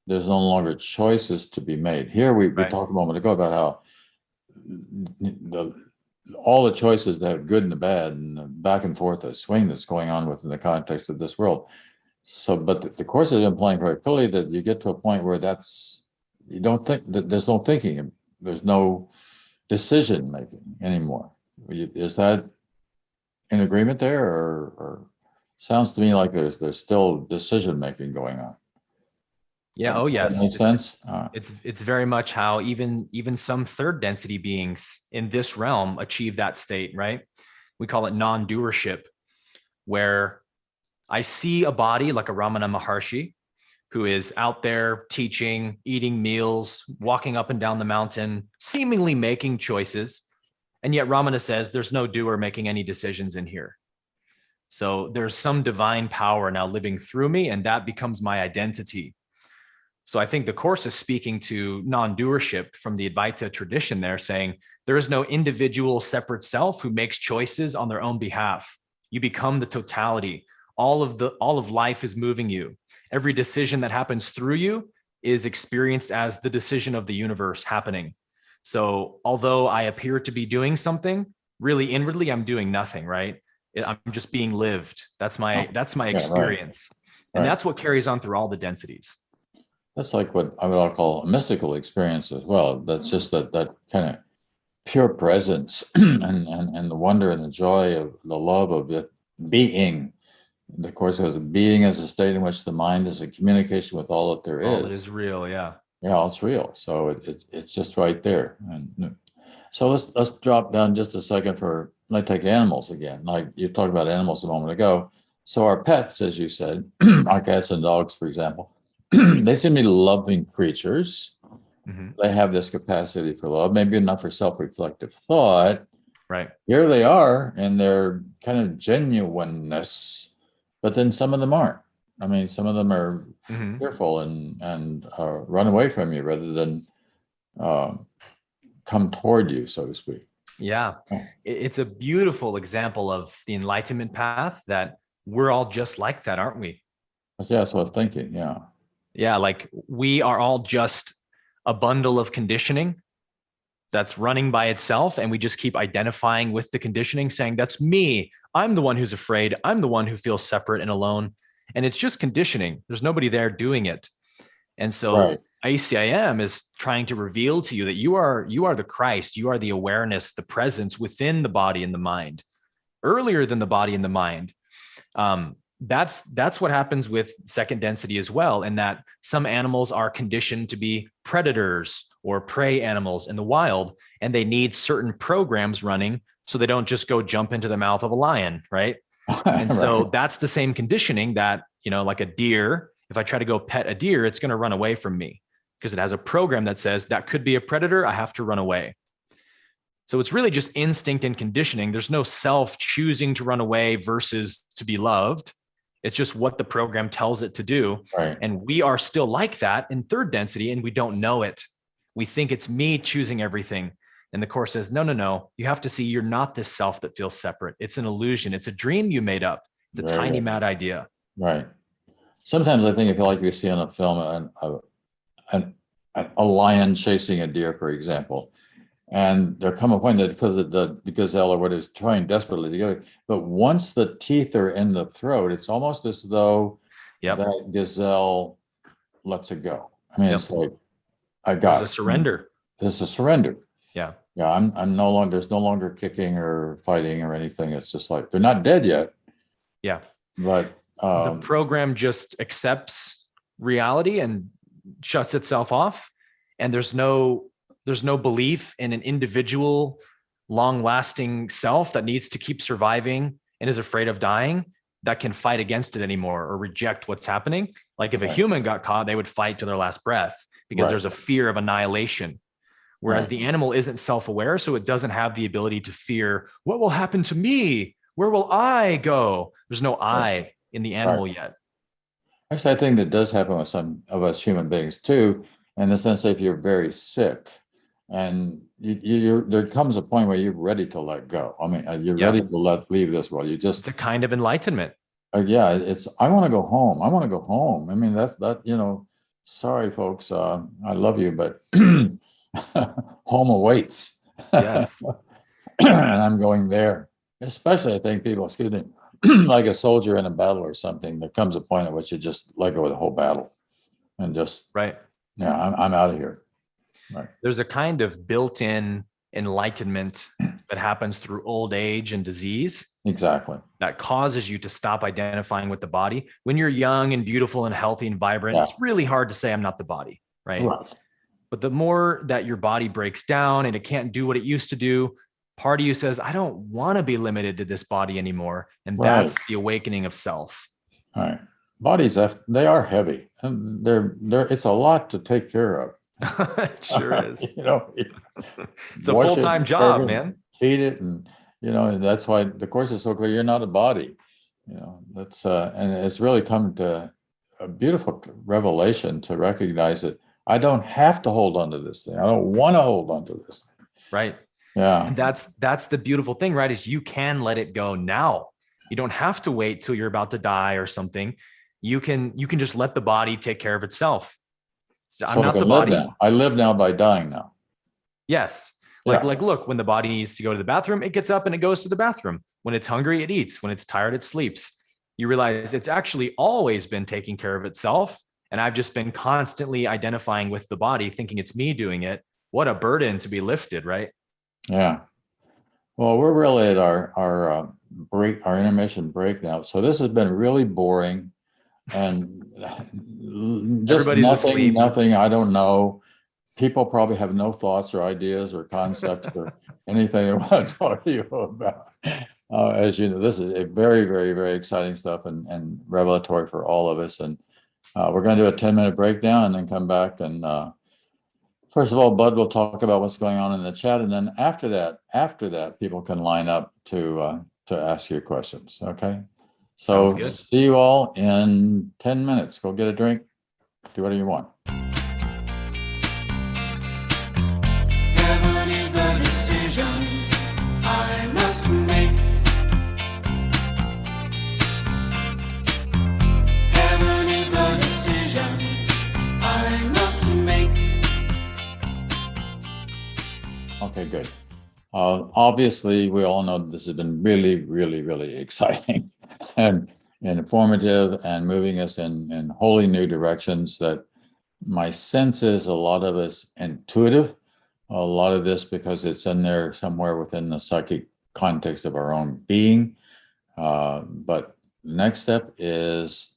There's no longer choices to be made. Here, we Right. talked a moment ago about how all the choices, that have good and the bad, and the back and forth, the swing that's going on within the context of this world. So, but the course has been implying very clearly that you get to a point where you don't think that there's no thinking, there's no decision making anymore. Is that in agreement there, or sounds to me like there's still decision making going on? Yeah. Oh, Does that yes. make sense? It's very much how even some third density beings in this realm achieve that state, right? We call it non-doership, where I see a body like a Ramana Maharshi who is out there teaching, eating meals, walking up and down the mountain, seemingly making choices. And yet Ramana says there's no doer making any decisions in here. So there's some divine power now living through me, and that becomes my identity. So I think the course is speaking to non-doership from the Advaita tradition there, saying there is no individual separate self who makes choices on their own behalf. You become the totality. All of life is moving you. Every decision that happens through you is experienced as the decision of the universe happening. So although I appear to be doing something, really inwardly I'm doing nothing, right? I'm just being lived. That's my experience. And that's what carries on through all the densities. That's like what I would call a mystical experience as well. That's just that kind of pure presence and the wonder and the joy of the love of it being. The course says being is a state in which the mind is in communication with all that there is. All that is real, yeah. Yeah, it's real. So it's just right there. And so let's drop down just a second for, let's take animals again. Like you talked about animals a moment ago. So our pets, as you said, our cats and dogs, for example, they seem to be loving creatures. Mm-hmm. They have this capacity for love, maybe enough for self-reflective thought. Right. Here they are in their kind of genuineness, but then some of them aren't. I mean, some of them are fearful and run away from you rather than come toward you, so to speak. Yeah. It's a beautiful example of the enlightenment path that we're all just like that, aren't we? Yeah, that's what I was thinking. Yeah. Yeah. Like we are all just a bundle of conditioning that's running by itself. And we just keep identifying with the conditioning, saying, that's me. I'm the one who's afraid. I'm the one who feels separate and alone. And it's just conditioning. There's nobody there doing it. And so ICIM is trying to reveal to you that you are the Christ. You are the awareness, the presence within the body and the mind, earlier than the body and the mind. That's what happens with second density as well, in that some animals are conditioned to be predators or prey animals in the wild, and they need certain programs running so they don't just go jump into the mouth of a lion, right? And so that's the same conditioning that, like a deer, if I try to go pet a deer, it's going to run away from me because it has a program that says that could be a predator. I have to run away. So it's really just instinct and conditioning. There's no self choosing to run away versus to be loved. It's just what the program tells it to do. Right. And we are still like that in third density, and we don't know it. We think it's me choosing everything. And the course says, no. You have to see you're not this self that feels separate. It's an illusion. It's a dream you made up. It's a tiny mad idea. Right. Sometimes I think if you like you see on a film a lion chasing a deer, for example, and there come a point that because the gazelle or what is trying desperately to get it, but once the teeth are in the throat, it's almost as though that gazelle lets it go. I mean, it's like, I got There's a surrender. There's a surrender. Yeah. Yeah. I'm no longer, there's no longer kicking or fighting or anything. It's just like, they're not dead yet. Yeah. But the program just accepts reality and shuts itself off. And there's no belief in an individual long-lasting self that needs to keep surviving and is afraid of dying that can fight against it anymore or reject what's happening. Like if a human got caught, they would fight to their last breath because there's a fear of annihilation. Whereas the animal isn't self-aware, so it doesn't have the ability to fear, what will happen to me? Where will I go? There's no I in the animal yet. Actually, I think that does happen with some of us human beings too, in the sense that if you're very sick and there comes a point where you're ready to let go. I mean, you're ready to leave this world. It's a kind of enlightenment. I want to go home. I want to go home. I mean, sorry, folks. I love you, but home awaits. Yes. And I'm going there. Especially, I think people, excuse me, like a soldier in a battle or something, there comes a point at which you just let go of the whole battle and just, I'm out of here. Right. There's a kind of built-in enlightenment that happens through old age and disease. Exactly. That causes you to stop identifying with the body. When you're young and beautiful and healthy and vibrant, it's really hard to say I'm not the body, right? But the more that your body breaks down and it can't do what it used to do, part of you says, I don't want to be limited to this body anymore. And that's the awakening of self. All right. Bodies, they are heavy. And it's a lot to take care of. It sure is. It's a full-time job, man. Feed it. And, and that's why the Course is so clear. You're not a body. That's, and it's really come to a beautiful revelation to recognize that I don't have to hold on to this thing. I don't want to hold on to this thing. Right. Yeah. And that's the beautiful thing, right? Is you can let it go now. You don't have to wait till you're about to die or something. You can just let the body take care of itself. So I'm not the body. I live now by dying now. Yes. Like, look, when the body needs to go to the bathroom, it gets up and it goes to the bathroom. When it's hungry, it eats. When it's tired, it sleeps. You realize it's actually always been taking care of itself. And I've just been constantly identifying with the body, thinking it's me doing it. What a burden to be lifted, right? Yeah. Well, we're really at our intermission break now. So this has been really boring and just nothing. I don't know. People probably have no thoughts or ideas or concepts or anything they want to talk to you about. As you know, this is a very, very, very exciting stuff and revelatory for all of us. And we're going to do a 10-minute breakdown and then come back. And first of all, Bud will talk about what's going on in the chat. And then after that, people can line up to ask you questions. Okay. So see you all in 10 minutes. Go get a drink. Do whatever you want. Heaven is the decision I must make. Heaven is the decision I must make. Okay, good. Obviously, we all know this has been really, really, really exciting and informative and moving us in wholly new directions that my sense is a lot of us intuitive, a lot of this because it's in there somewhere within the psychic context of our own being. But the next step is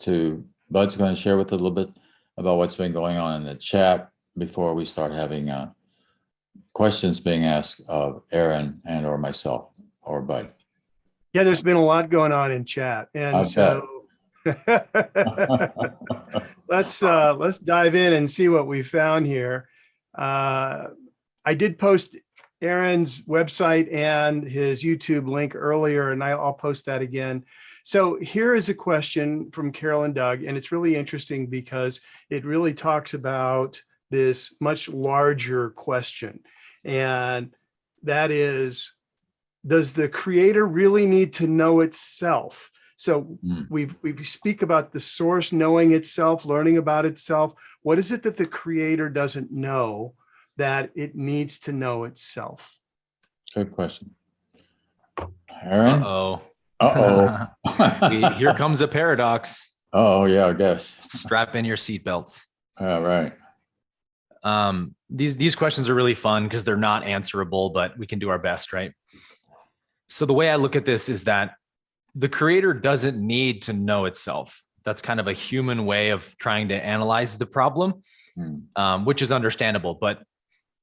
Bud's going to share with us a little bit about what's been going on in the chat before we start having questions being asked of Aaron and or myself or Bud. Yeah, there's been a lot going on in chat. And so let's dive in and see what we found here. I did post Aaron's website and his YouTube link earlier, and I'll post that again. So here is a question from Carol and Doug, and it's really interesting because it really talks about this much larger question. And that is, does the creator really need to know itself? So we speak about the source knowing itself, learning about itself. What is it that the creator doesn't know that it needs to know itself? Good question. Aaron? Here comes a paradox. Oh, yeah, I guess. Strap in your seatbelts. All right. These questions are really fun because they're not answerable, but we can do our best, right? So the way I look at this is that the creator doesn't need to know itself. That's kind of a human way of trying to analyze the problem, which is understandable. But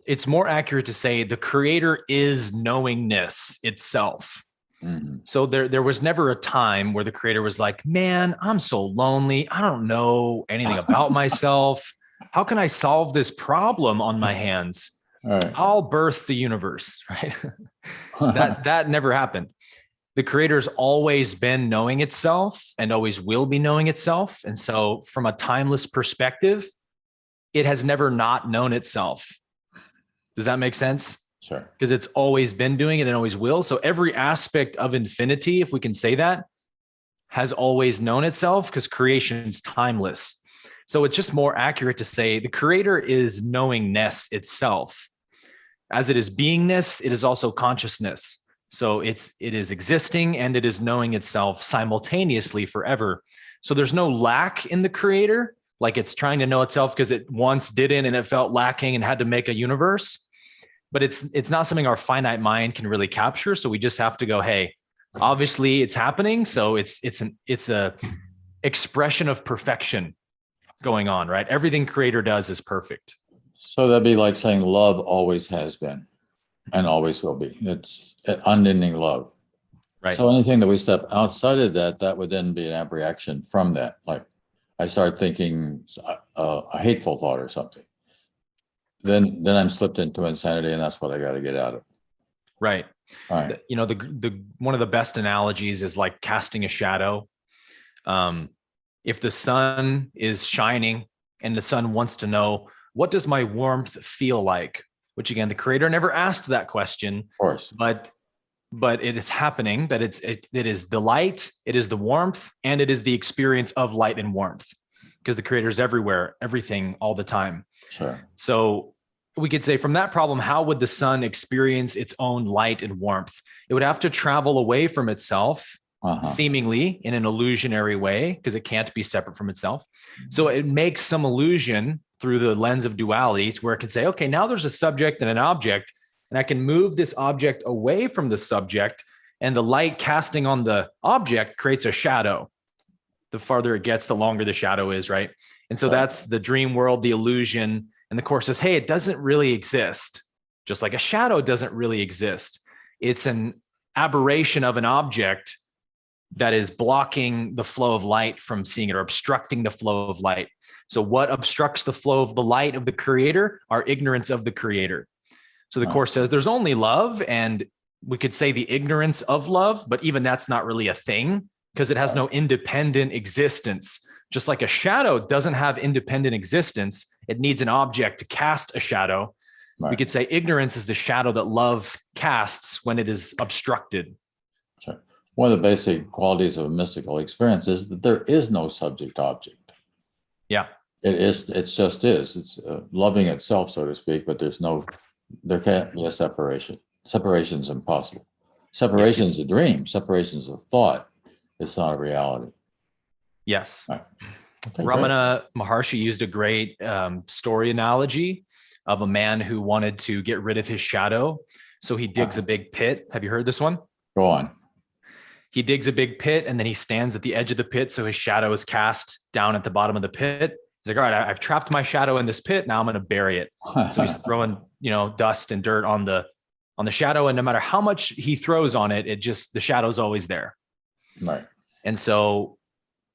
it's more accurate to say the creator is knowingness itself. Mhm. So there was never a time where the creator was like, man, I'm so lonely. I don't know anything about myself. How can I solve this problem on my hands? All right. I'll birth the universe, right? That never happened. The creator's always been knowing itself and always will be knowing itself. And so from a timeless perspective, it has never not known itself. Does that make sense? Sure. Because it's always been doing it and always will. So every aspect of infinity, if we can say that, has always known itself because creation's timeless. So it's just more accurate to say the creator is knowingness itself. As it is beingness, it is also consciousness. So it is existing and it is knowing itself simultaneously forever. So there's no lack in the creator, like it's trying to know itself because it once didn't and it felt lacking and had to make a universe. But it's not something our finite mind can really capture. So we just have to go, hey, obviously it's happening. So it's a expression of perfection going on, right? Everything creator does is perfect. So that'd be like saying love always has been and always will be. It's an unending love. Right. So anything that we step outside of that, that would then be an abreaction from that. Like I start thinking a hateful thought or something. Then I'm slipped into insanity, and that's what I got to get out of. Right. All right. You know, the one of the best analogies is like casting a shadow. If the sun is shining and the sun wants to know, what does my warmth feel like? Which again, the creator never asked that question, Of course. but it is happening that it is the light, it is the warmth, and it is the experience of light and warmth because the creator is everywhere, everything, all the time. Sure. So we could say from that problem, how would the sun experience its own light and warmth? It would have to travel away from itself, seemingly in an illusionary way, because it can't be separate from itself. So it makes some illusion through the lens of duality to where it can say, okay, now there's a subject and an object, and I can move this object away from the subject, and the light casting on the object creates a shadow. The farther it gets, the longer the shadow is, right? And so that's the dream world, the illusion. And the Course says, hey, it doesn't really exist. Just like a shadow doesn't really exist. It's an aberration of an object that is blocking the flow of light from seeing it or obstructing the flow of light. So what obstructs the flow of the light of the creator? Our ignorance of the creator. So the Course says there's only love, and we could say the ignorance of love, but even that's not really a thing because it has no independent existence. Just like a shadow doesn't have independent existence, it needs an object to cast a shadow. Right. We could say ignorance is the shadow that love casts when it is obstructed. Sure. One of the basic qualities of a mystical experience is that there is no subject object. Yeah. It just is. It's loving itself, so to speak, but there can't be a separation. Separation is impossible. Separation is a dream. Separation is a thought. It's not a reality. Yes. Right. Okay, Ramana Maharshi used a great story analogy of a man who wanted to get rid of his shadow. So he digs a big pit. Have you heard this one? Go on. He digs a big pit and then he stands at the edge of the pit. So his shadow is cast down at the bottom of the pit. He's like, all right, I've trapped my shadow in this pit. Now I'm going to bury it. So he's throwing, dust and dirt on the shadow. And no matter how much he throws on it, the shadow's always there. Right. And so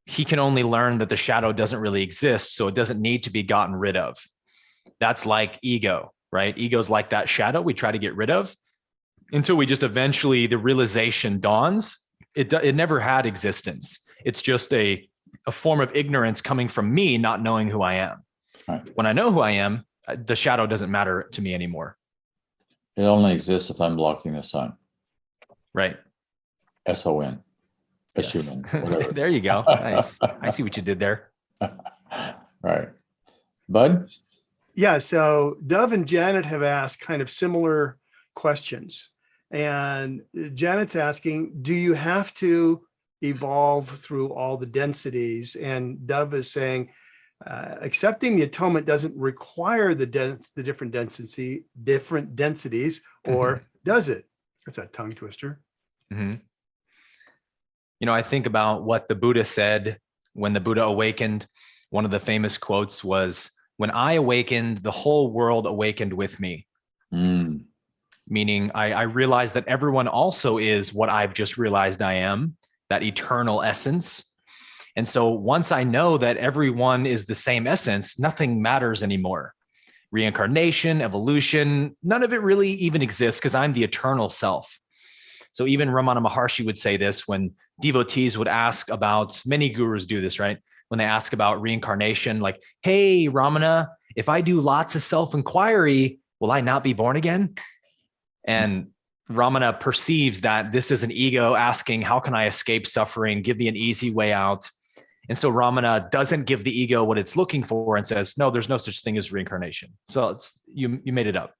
he can only learn that the shadow doesn't really exist. So it doesn't need to be gotten rid of. That's like ego, right? Ego's like that shadow we try to get rid of until we just eventually, the realization dawns. It never had existence. It's just a form of ignorance coming from me not knowing who I am. Right. When I know who I am, the shadow doesn't matter to me anymore. It only exists if I'm blocking the sun. Right. SON. Yes. Whatever. There you go. Nice. I see what you did there. Right. Bud? Yeah, so Dove and Janet have asked kind of similar questions. And Janet's asking, do you have to evolve through all the densities? And Dove is saying, accepting the atonement doesn't require the different densities, or does it? That's a tongue twister. Mm-hmm. I think about what the Buddha said when the Buddha awakened. One of the famous quotes was, when I awakened, the whole world awakened with me. Mm. Meaning I realize that everyone also is what I've just realized I am, that eternal essence. And so once I know that everyone is the same essence, nothing matters anymore. Reincarnation, evolution, none of it really even exists because I'm the eternal self. So even Ramana Maharshi would say this when devotees would ask about, many gurus do this, right? When they ask about reincarnation, like, hey, Ramana, if I do lots of self-inquiry, will I not be born again? And Ramana perceives that this is an ego asking, how can I escape suffering? Give me an easy way out. And so Ramana doesn't give the ego what it's looking for and says, no, there's no such thing as reincarnation. So it's you made it up.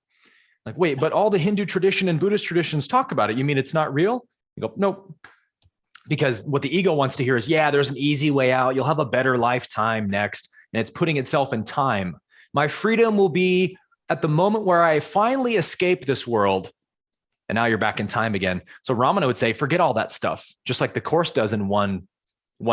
Like, wait, but all the Hindu tradition and Buddhist traditions talk about it. You mean it's not real? You go, nope. Because what the ego wants to hear is, yeah, there's an easy way out. You'll have a better lifetime next. And it's putting itself in time. My freedom will be at the moment where I finally escape this world. And now you're back in time again. So Ramana would say, forget all that stuff, just like the Course does in one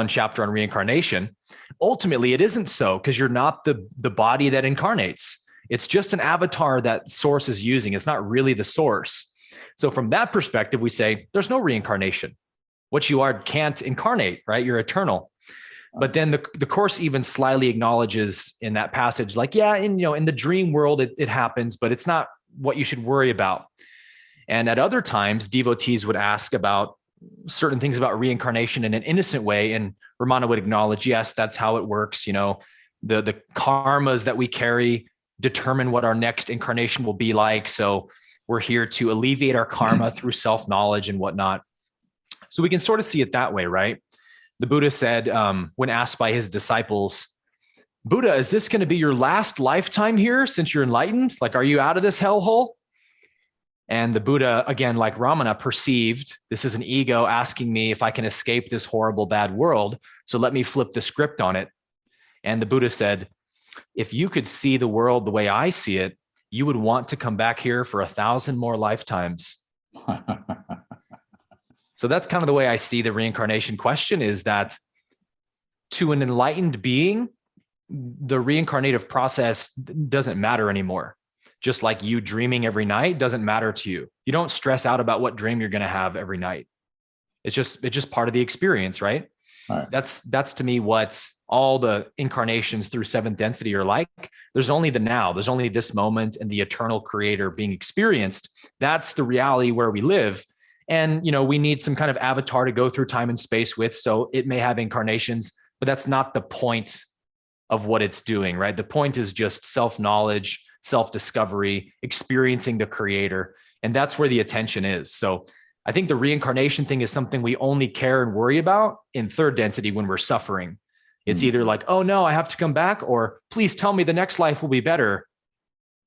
chapter on reincarnation. Ultimately, it isn't so because you're not the body that incarnates. It's just an avatar that source is using. It's not really the source. So from that perspective, we say there's no reincarnation. What you are can't incarnate, right? You're eternal. But then the Course even slyly acknowledges in that passage, like, yeah, in the dream world, it happens, but it's not what you should worry about. And at other times, devotees would ask about certain things about reincarnation in an innocent way. And Ramana would acknowledge, yes, that's how it works. The karmas that we carry determine what our next incarnation will be like. So we're here to alleviate our karma through self-knowledge and whatnot. So we can sort of see it that way, right? The Buddha said, when asked by his disciples, Buddha, is this going to be your last lifetime here since you're enlightened? Like, are you out of this hellhole? And the Buddha, again, like Ramana, perceived this is an ego asking me if I can escape this horrible, bad world. So let me flip the script on it. And the Buddha said, if you could see the world the way I see it, you would want to come back here for 1,000 more lifetimes. So that's kind of the way I see the reincarnation question, is that to an enlightened being, the reincarnative process doesn't matter anymore. Just like you dreaming every night doesn't matter to you. You don't stress out about what dream you're going to have every night. It's just part of the experience, right? Right. That's to me what all the incarnations through seventh density are like. There's only the now. There's only this moment and the eternal creator being experienced. That's the reality where we live. And, we need some kind of avatar to go through time and space with. So it may have incarnations, but that's not the point of what it's doing, right? The point is just self-knowledge, self-discovery, experiencing the creator. And that's where the attention is. So I think the reincarnation thing is something we only care and worry about in third density when we're suffering. It's either like, oh no, I have to come back, or please tell me the next life will be better.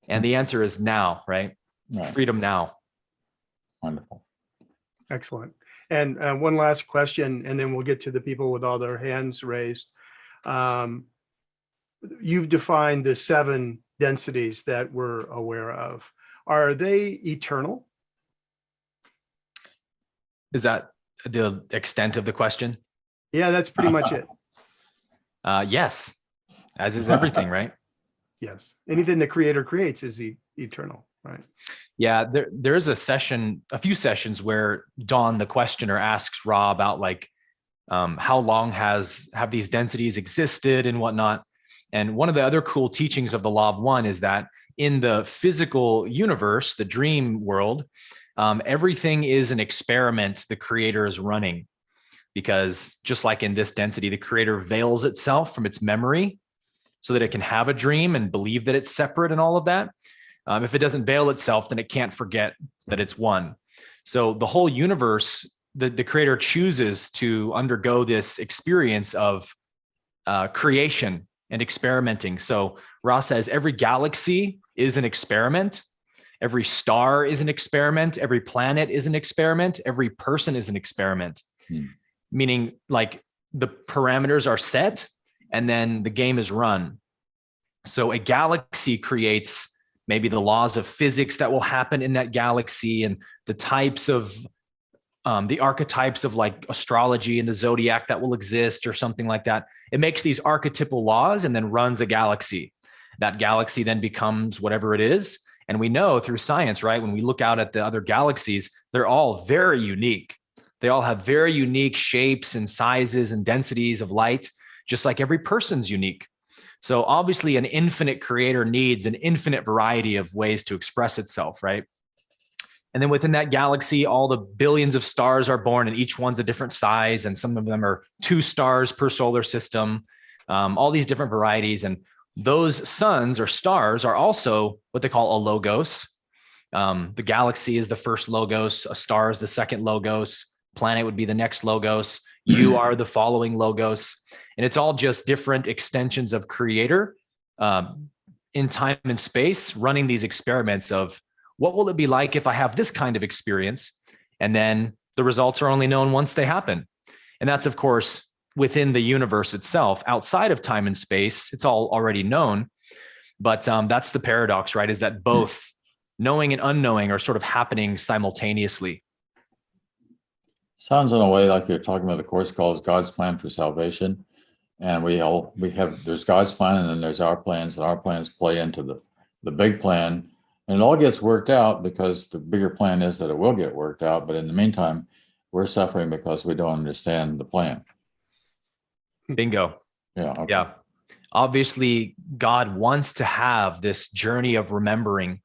And the answer is now, right? Freedom now. Wonderful. Excellent. And one last question, and then we'll get to the people with all their hands raised. You've defined the 7 densities that we're aware of. Are they eternal? Is that the extent of the question? Yeah, that's pretty much it. Yes, as is everything, right? Yes. Anything the creator creates is eternal, right? Yeah, there's a few sessions where Dawn, the questioner, asks Ra about like, how long have these densities existed and whatnot. And one of the other cool teachings of the Law of One is that in the physical universe, the dream world, everything is an experiment the creator is running. Because just like in this density, the creator veils itself from its memory so that it can have a dream and believe that it's separate and all of that. If it doesn't veil itself, then it can't forget that it's one. So the whole universe, the creator chooses to undergo this experience of creation and experimenting. So Ra says every galaxy is an experiment. Every star is an experiment. Every planet is an experiment. Every person is an experiment. Meaning like the parameters are set and then the game is run. So a galaxy creates maybe the laws of physics that will happen in that galaxy and the types of the archetypes of like astrology and the zodiac that will exist or something like that. It makes these archetypal laws and then runs a galaxy. That galaxy then becomes whatever it is. And we know through science, right, when we look out at the other galaxies, they're all very unique. They all have very unique shapes and sizes and densities of light, just like every person's unique. So obviously an infinite creator needs an infinite variety of ways to express itself, right? And then within that galaxy, all the billions of stars are born, and each one's a different size. And some of them are 2 stars per solar system, all these different varieties. And those suns or stars are also what they call a logos. The galaxy is the first logos, a star is the second logos, planet would be the next logos, you are the following logos. And it's all just different extensions of creator in time and space, running these experiments of what will it be like if I have this kind of experience? And then the results are only known once they happen. And that's, of course, within the universe itself. Outside of time and space, it's all already known. But that's the paradox, right? Is that both knowing and unknowing are sort of happening simultaneously. Sounds in a way like you're talking about the Course calls God's plan for salvation. And there's God's plan, and then there's our plans, and our plans play into the big plan. And it all gets worked out because the bigger plan is that it will get worked out. But in the meantime, we're suffering because we don't understand the plan. Bingo. Yeah. Okay. Yeah. Obviously, God wants to have this journey of remembering,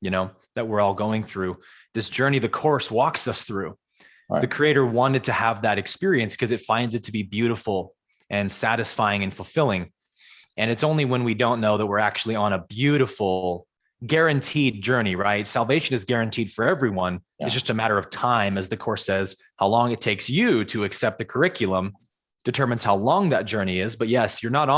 that we're all going through. This journey the Course walks us through. Right. The Creator wanted to have that experience because it finds it to be beautiful and satisfying and fulfilling. And it's only when we don't know that we're actually on a beautiful, guaranteed journey, right? Salvation is guaranteed for everyone. Yeah. It's just a matter of time, as the Course says. How long it takes you to accept the curriculum determines how long that journey is. But yes, you're not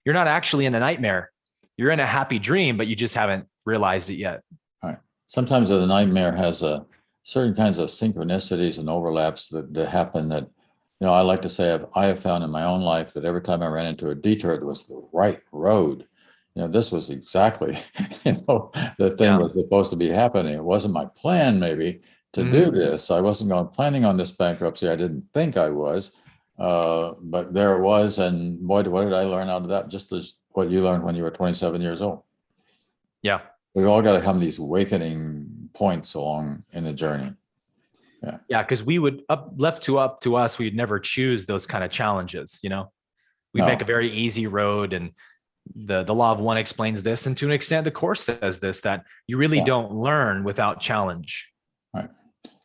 actually in a nightmare. You're in a happy dream, but you just haven't realized it yet. Right. Sometimes the nightmare has certain kinds of synchronicities and overlaps that happen that, I like to say I have found in my own life that every time I ran into a detour, it was the right road. This was exactly, the thing was supposed to be happening. It wasn't my plan maybe to do this. I wasn't planning on this bankruptcy. I didn't think I was, but there it was. And boy, what did I learn out of that? Just as what you learned when you were 27 years old. Yeah. We've all got to have these awakening points along in the journey. Yeah, because we would up to us, we'd never choose those kind of challenges. We'd make a very easy road, and the law of one explains this, and to an extent, the Course says this, that you really don't learn without challenge. Right.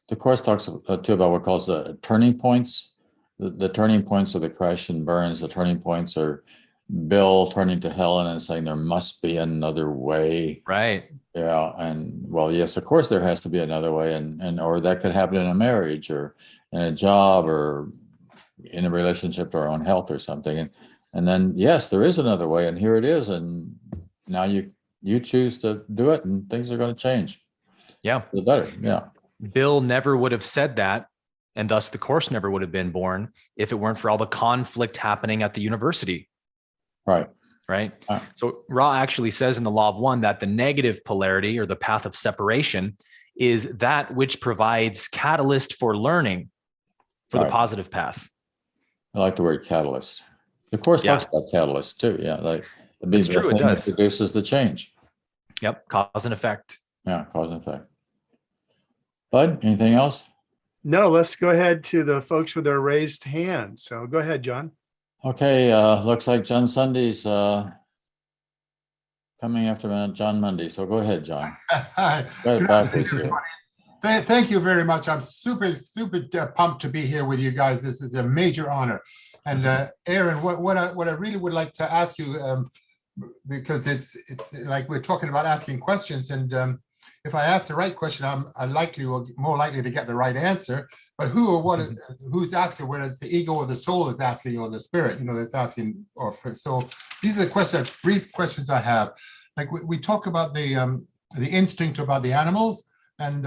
The Course talks too about what it calls the turning points. The turning points are the crash and burns. The turning points are Bill turning to Helen and saying there must be another way. Right. Yeah. And well, yes, of course there has to be another way, and or that could happen in a marriage or in a job or in a relationship to our own health or something. And then yes, there is another way, and here it is. And now you choose to do it, and things are going to change. Yeah. For the better. Yeah. Bill never would have said that, and thus the Course never would have been born if it weren't for all the conflict happening at the university. Right. Right. So Ra actually says in the law of one that the negative polarity, or the path of separation, is that which provides catalyst for learning for the positive path. I like the word catalyst. The Course talks about catalyst too. Yeah. Like the thing that produces the change. Yep. Cause and effect. Yeah. Cause and effect. Bud, anything else? No, let's go ahead to the folks with their raised hand. So go ahead, John. Okay, looks like John Sunday's coming after John Mundy. So go ahead, John. Hi. Right backwards here. Thank you very much. I'm super pumped to be here with you guys. This is a major honor. And Aaron, what I really would like to ask you, because it's like we're talking about asking questions, and if I ask the right question, I'm more likely to get the right answer. But who or what who's asking, whether it's the ego or the soul is asking, or the spirit, that's asking. So these are the brief questions I have. Like we talk about the instinct about the animals, and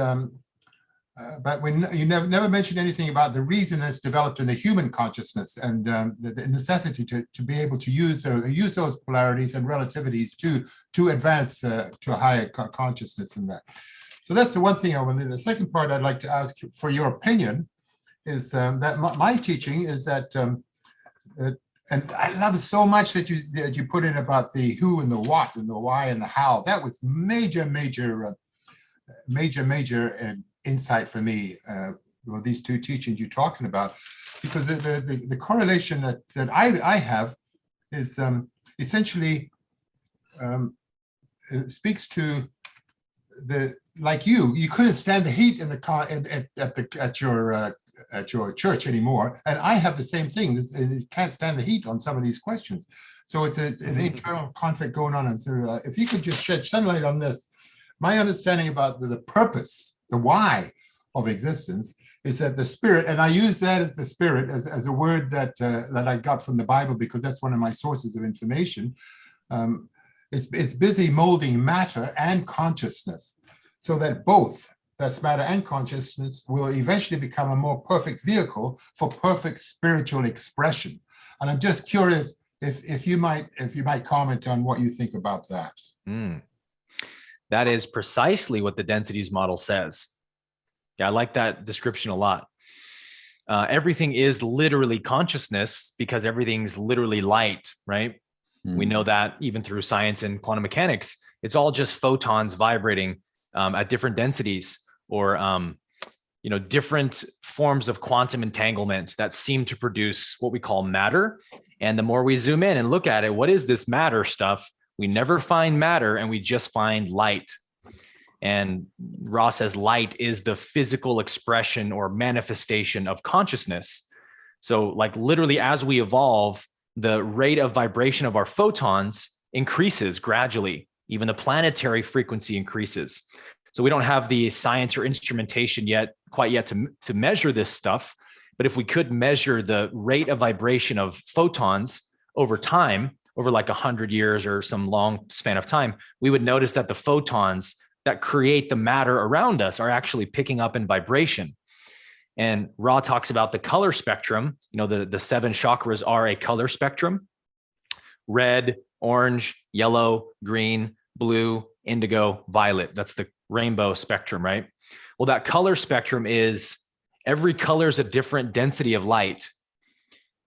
but you never mentioned anything about the reason that's developed in the human consciousness, and the necessity to be able to use those polarities and relativities to advance to a higher consciousness in that. So that's the one thing I wanted. The second part I'd like to ask for your opinion is that my teaching is that And I love so much that you put in about the who and the what and the why and the how. That was major insight for me. Well, these two teachings you're talking about, because the correlation that I have is essentially it speaks to like you couldn't stand the heat in the car at your church anymore, and I have the same thing. It can't stand the heat on some of these questions, so it's an internal conflict going on. And so, if you could just shed sunlight on this, my understanding about the purpose, the why of existence, is that the spirit, and I use that as the spirit as a word that I got from the Bible because that's one of my sources of information. It's busy molding matter and consciousness, so that both, that's matter and consciousness, will eventually become a more perfect vehicle for perfect spiritual expression. And I'm just curious if you might comment on what you think about that. That is precisely what the densities model says. Yeah, I like that description a lot. Everything is literally consciousness because everything's literally light, right? We know that even through science and quantum mechanics. It's all just photons vibrating at different densities, or different forms of quantum entanglement that seem to produce what we call matter. And the more we zoom in and look at it, what is this matter stuff? We never find matter, and we just find light. And Ra says light is the physical expression or manifestation of consciousness. So like literally as we evolve, the rate of vibration of our photons increases gradually. Even the planetary frequency increases. So we don't have the science or instrumentation quite yet to measure this stuff. But if we could measure the rate of vibration of photons over time, over like 100 years or some long span of time, we would notice that the photons that create the matter around us are actually picking up in vibration. And Ra talks about the color spectrum. The 7 chakras are a color spectrum: red, orange, yellow, green, blue, indigo, violet. That's the rainbow spectrum, right? Well, that color spectrum is every color is a different density of light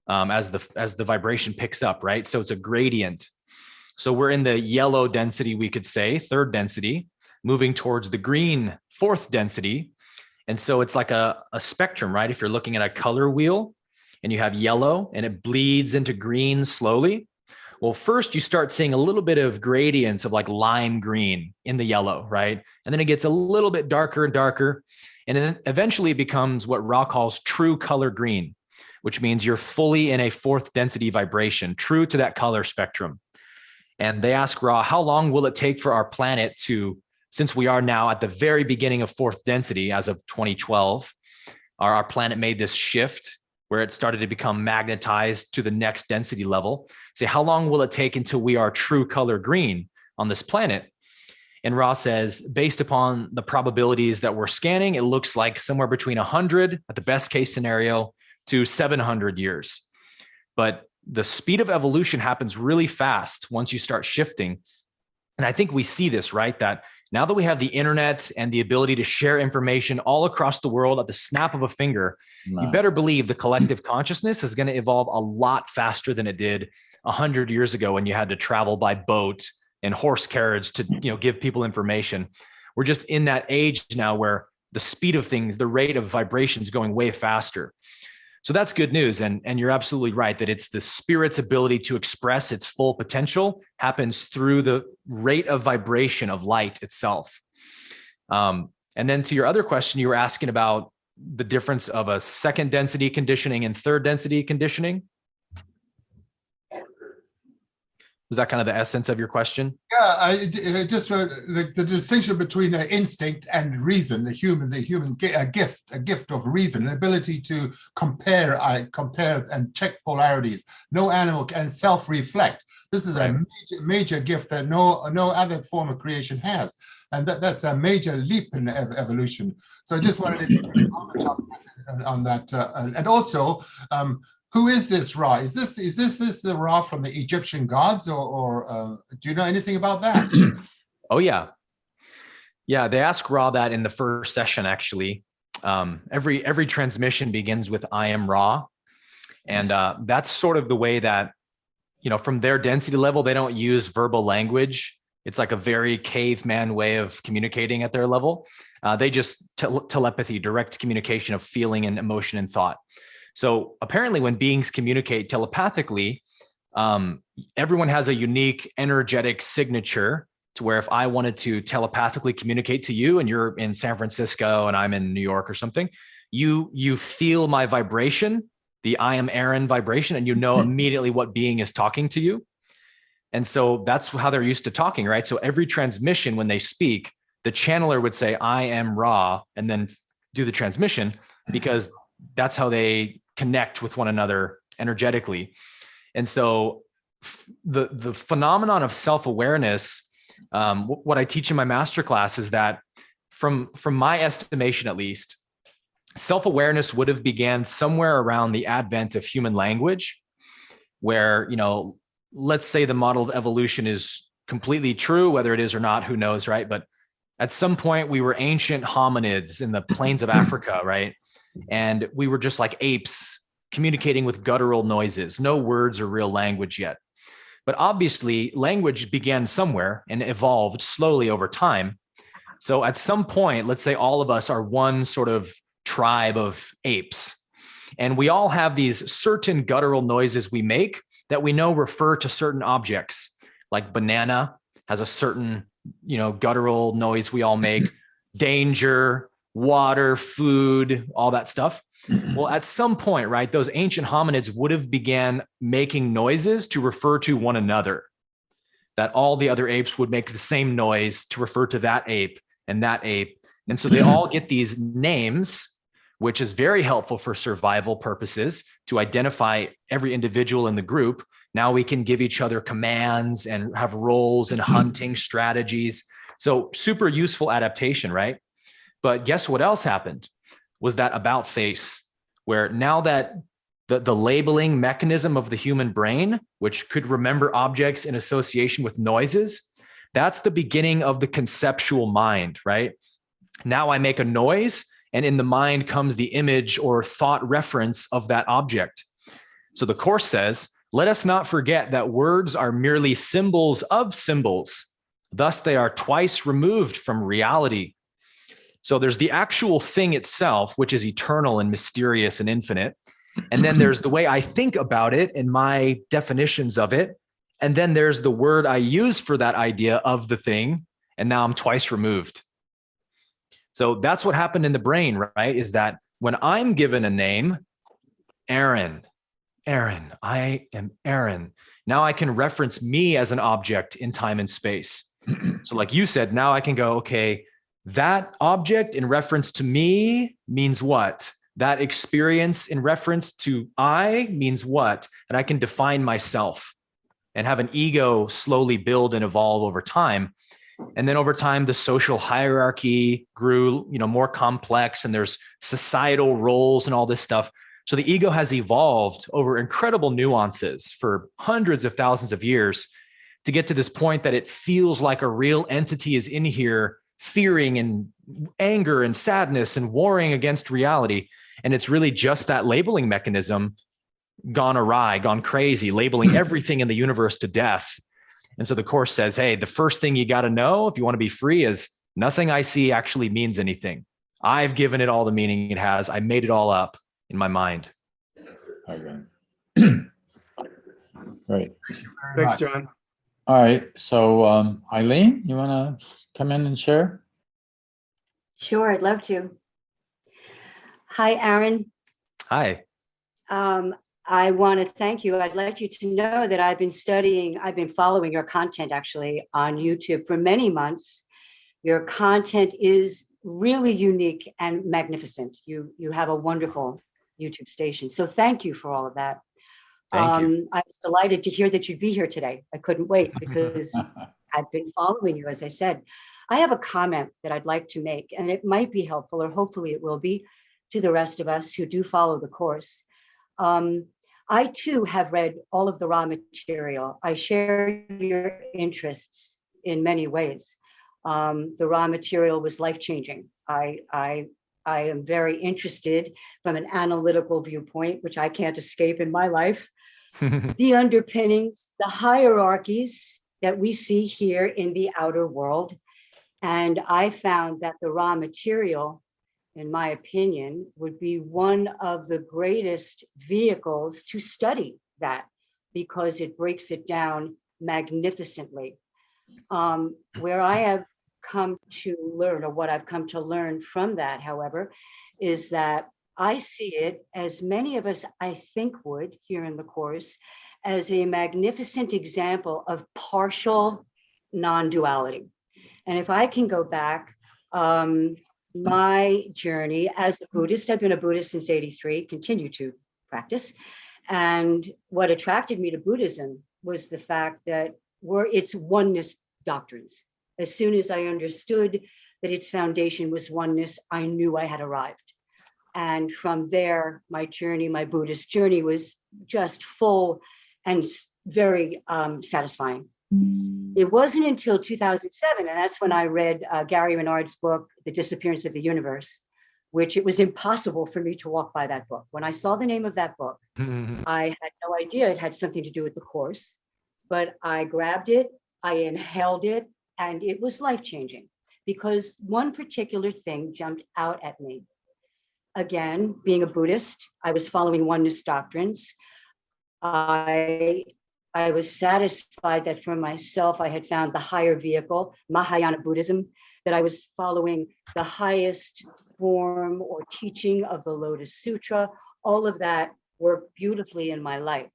as the vibration picks up, right? So it's a gradient. So we're in the yellow density, we could say, 3rd density, moving towards the green 4th density. And so it's like a spectrum, right? If you're looking at a color wheel and you have yellow and it bleeds into green slowly, well, first you start seeing a little bit of gradients of like lime green in the yellow, right? And then it gets a little bit darker and darker. And then eventually it becomes what Ra calls true color green, which means you're fully in a 4th density vibration, true to that color spectrum. And they ask Ra, how long will it take for our planet to, since we are now at the very beginning of 4th density as of 2012, our planet made this shift where it started to become magnetized to the next density level. Say, how long will it take until we are true color green on this planet? And Ra says, based upon the probabilities that we're scanning, it looks like somewhere between 100 at the best case scenario to 700 years. But the speed of evolution happens really fast once you start shifting. And I think we see this, right? That now that we have the internet and the ability to share information all across the world at the snap of a finger, you better believe the collective consciousness is going to evolve a lot faster than it did 100 years ago when you had to travel by boat and horse carriage to give people information. We're just in that age now where the speed of things, the rate of vibration is going way faster. So that's good news. And you're absolutely right that it's the spirit's ability to express its full potential happens through the rate of vibration of light itself. And then to your other question, you were asking about the difference of a 2nd density conditioning and 3rd density conditioning. Was that kind of the essence of your question? Yeah, the distinction between instinct and reason, the human gift of reason, an ability to compare and check polarities. No animal can self-reflect. This is a major gift that no other form of creation has, and that's a major leap in evolution. So I just wanted to comment on that, and also. Who is this Ra? Is this the Ra from the Egyptian gods, or do you know anything about that? Oh yeah, they ask Ra that in the first session. Actually, every transmission begins with "I am Ra," And that's sort of the way that, from their density level, they don't use verbal language. It's like a very caveman way of communicating at their level. They just telepathy, direct communication of feeling and emotion and thought. So apparently when beings communicate telepathically, everyone has a unique energetic signature to where if I wanted to telepathically communicate to you and you're in San Francisco and I'm in New York or something, you feel my vibration, the I am Aaron vibration, and you know immediately what being is talking to you. And so that's how they're used to talking, right? So every transmission, when they speak, the channeler would say, I am Ra, and then do the transmission, because that's how they connect with one another energetically. And so the phenomenon of self-awareness, what I teach in my masterclass is that from my estimation, at least, self-awareness would have began somewhere around the advent of human language, where, let's say the model of evolution is completely true, whether it is or not, who knows, right? But at some point we were ancient hominids in the plains of Africa, right? And we were just like apes communicating with guttural noises, no words or real language yet. But obviously language began somewhere and evolved slowly over time. So at some point, let's say all of us are one sort of tribe of apes, and we all have these certain guttural noises we make that we know refer to certain objects. Like banana has a certain, guttural noise we all make, danger, water, food, all that stuff. Well, at some point, right, those ancient hominids would have began making noises to refer to one another, that all the other apes would make the same noise to refer to that ape and that ape. And so they all get these names, which is very helpful for survival purposes to identify every individual in the group. Now we can give each other commands and have roles and hunting strategies. So super useful adaptation, right? But guess what else happened? Was that about face, where now that the labeling mechanism of the human brain, which could remember objects in association with noises, that's the beginning of the conceptual mind, right? Now I make a noise, and in the mind comes the image or thought reference of that object. So the Course says, let us not forget that words are merely symbols of symbols. Thus they are twice removed from reality. So there's the actual thing itself, which is eternal and mysterious and infinite. And then there's the way I think about it and my definitions of it. And then there's the word I use for that idea of the thing. And now I'm twice removed. So that's what happened in the brain, right? Is that when I'm given a name, Aaron, I am Aaron. Now I can reference me as an object in time and space. So like you said, now I can go, okay, that object in reference to me means what? That experience in reference to I means what? And I can define myself and have an ego slowly build and evolve over time. And then over time, the social hierarchy grew, more complex, and there's societal roles and all this stuff. So the ego has evolved over incredible nuances for hundreds of thousands of years to get to this point that it feels like a real entity is in here, fearing and anger and sadness and warring against reality. And it's really just that labeling mechanism gone awry, gone crazy, labeling everything in the universe to death. And so the Course says, hey, the first thing you got to know if you want to be free is nothing I see actually means anything. I've given it all the meaning it has. I made it all up in my mind. Okay. Great. Thanks, John. All right. So Eileen, you want to come in and share? Sure, I'd love to. Hi, Aaron. Hi. I want to thank you. I'd like you to know that I've been following your content actually on YouTube for many months. Your content is really unique and magnificent. You have a wonderful YouTube station. So thank you for all of that. Thank you. I was delighted to hear that you'd be here today. I couldn't wait because I've been following you, as I said. I have a comment that I'd like to make, and it might be helpful, or hopefully it will be, to the rest of us who do follow the Course. I too have read all of the raw material. I share your interests in many ways. The raw material was life-changing. I I am very interested from an analytical viewpoint, which I can't escape in my life, the underpinnings, the hierarchies that we see here in the outer world. And I found that the raw material, in my opinion, would be one of the greatest vehicles to study that, because it breaks it down magnificently. Where I have come to learn, or what I've come to learn from that, however, is that I see it, as many of us I think would here in the course, as a magnificent example of partial non-duality. And if I can go back, my journey as a Buddhist, I've been a Buddhist since '83, continue to practice. And what attracted me to Buddhism was the fact that it's oneness doctrines. As soon as I understood that its foundation was oneness, I knew I had arrived. And from there, my journey, my Buddhist journey, was just full and very satisfying. It wasn't until 2007, and that's when I read Gary Renard's book, The Disappearance of the Universe, which it was impossible for me to walk by that book. When I saw the name of that book, I had no idea it had something to do with the course, but I grabbed it, I inhaled it, and it was life-changing, because one particular thing jumped out at me. Again, being a Buddhist, I was following oneness doctrines. I was satisfied that for myself, I had found the higher vehicle, Mahayana Buddhism, that I was following the highest form or teaching of the Lotus Sutra. All of that worked beautifully in my life.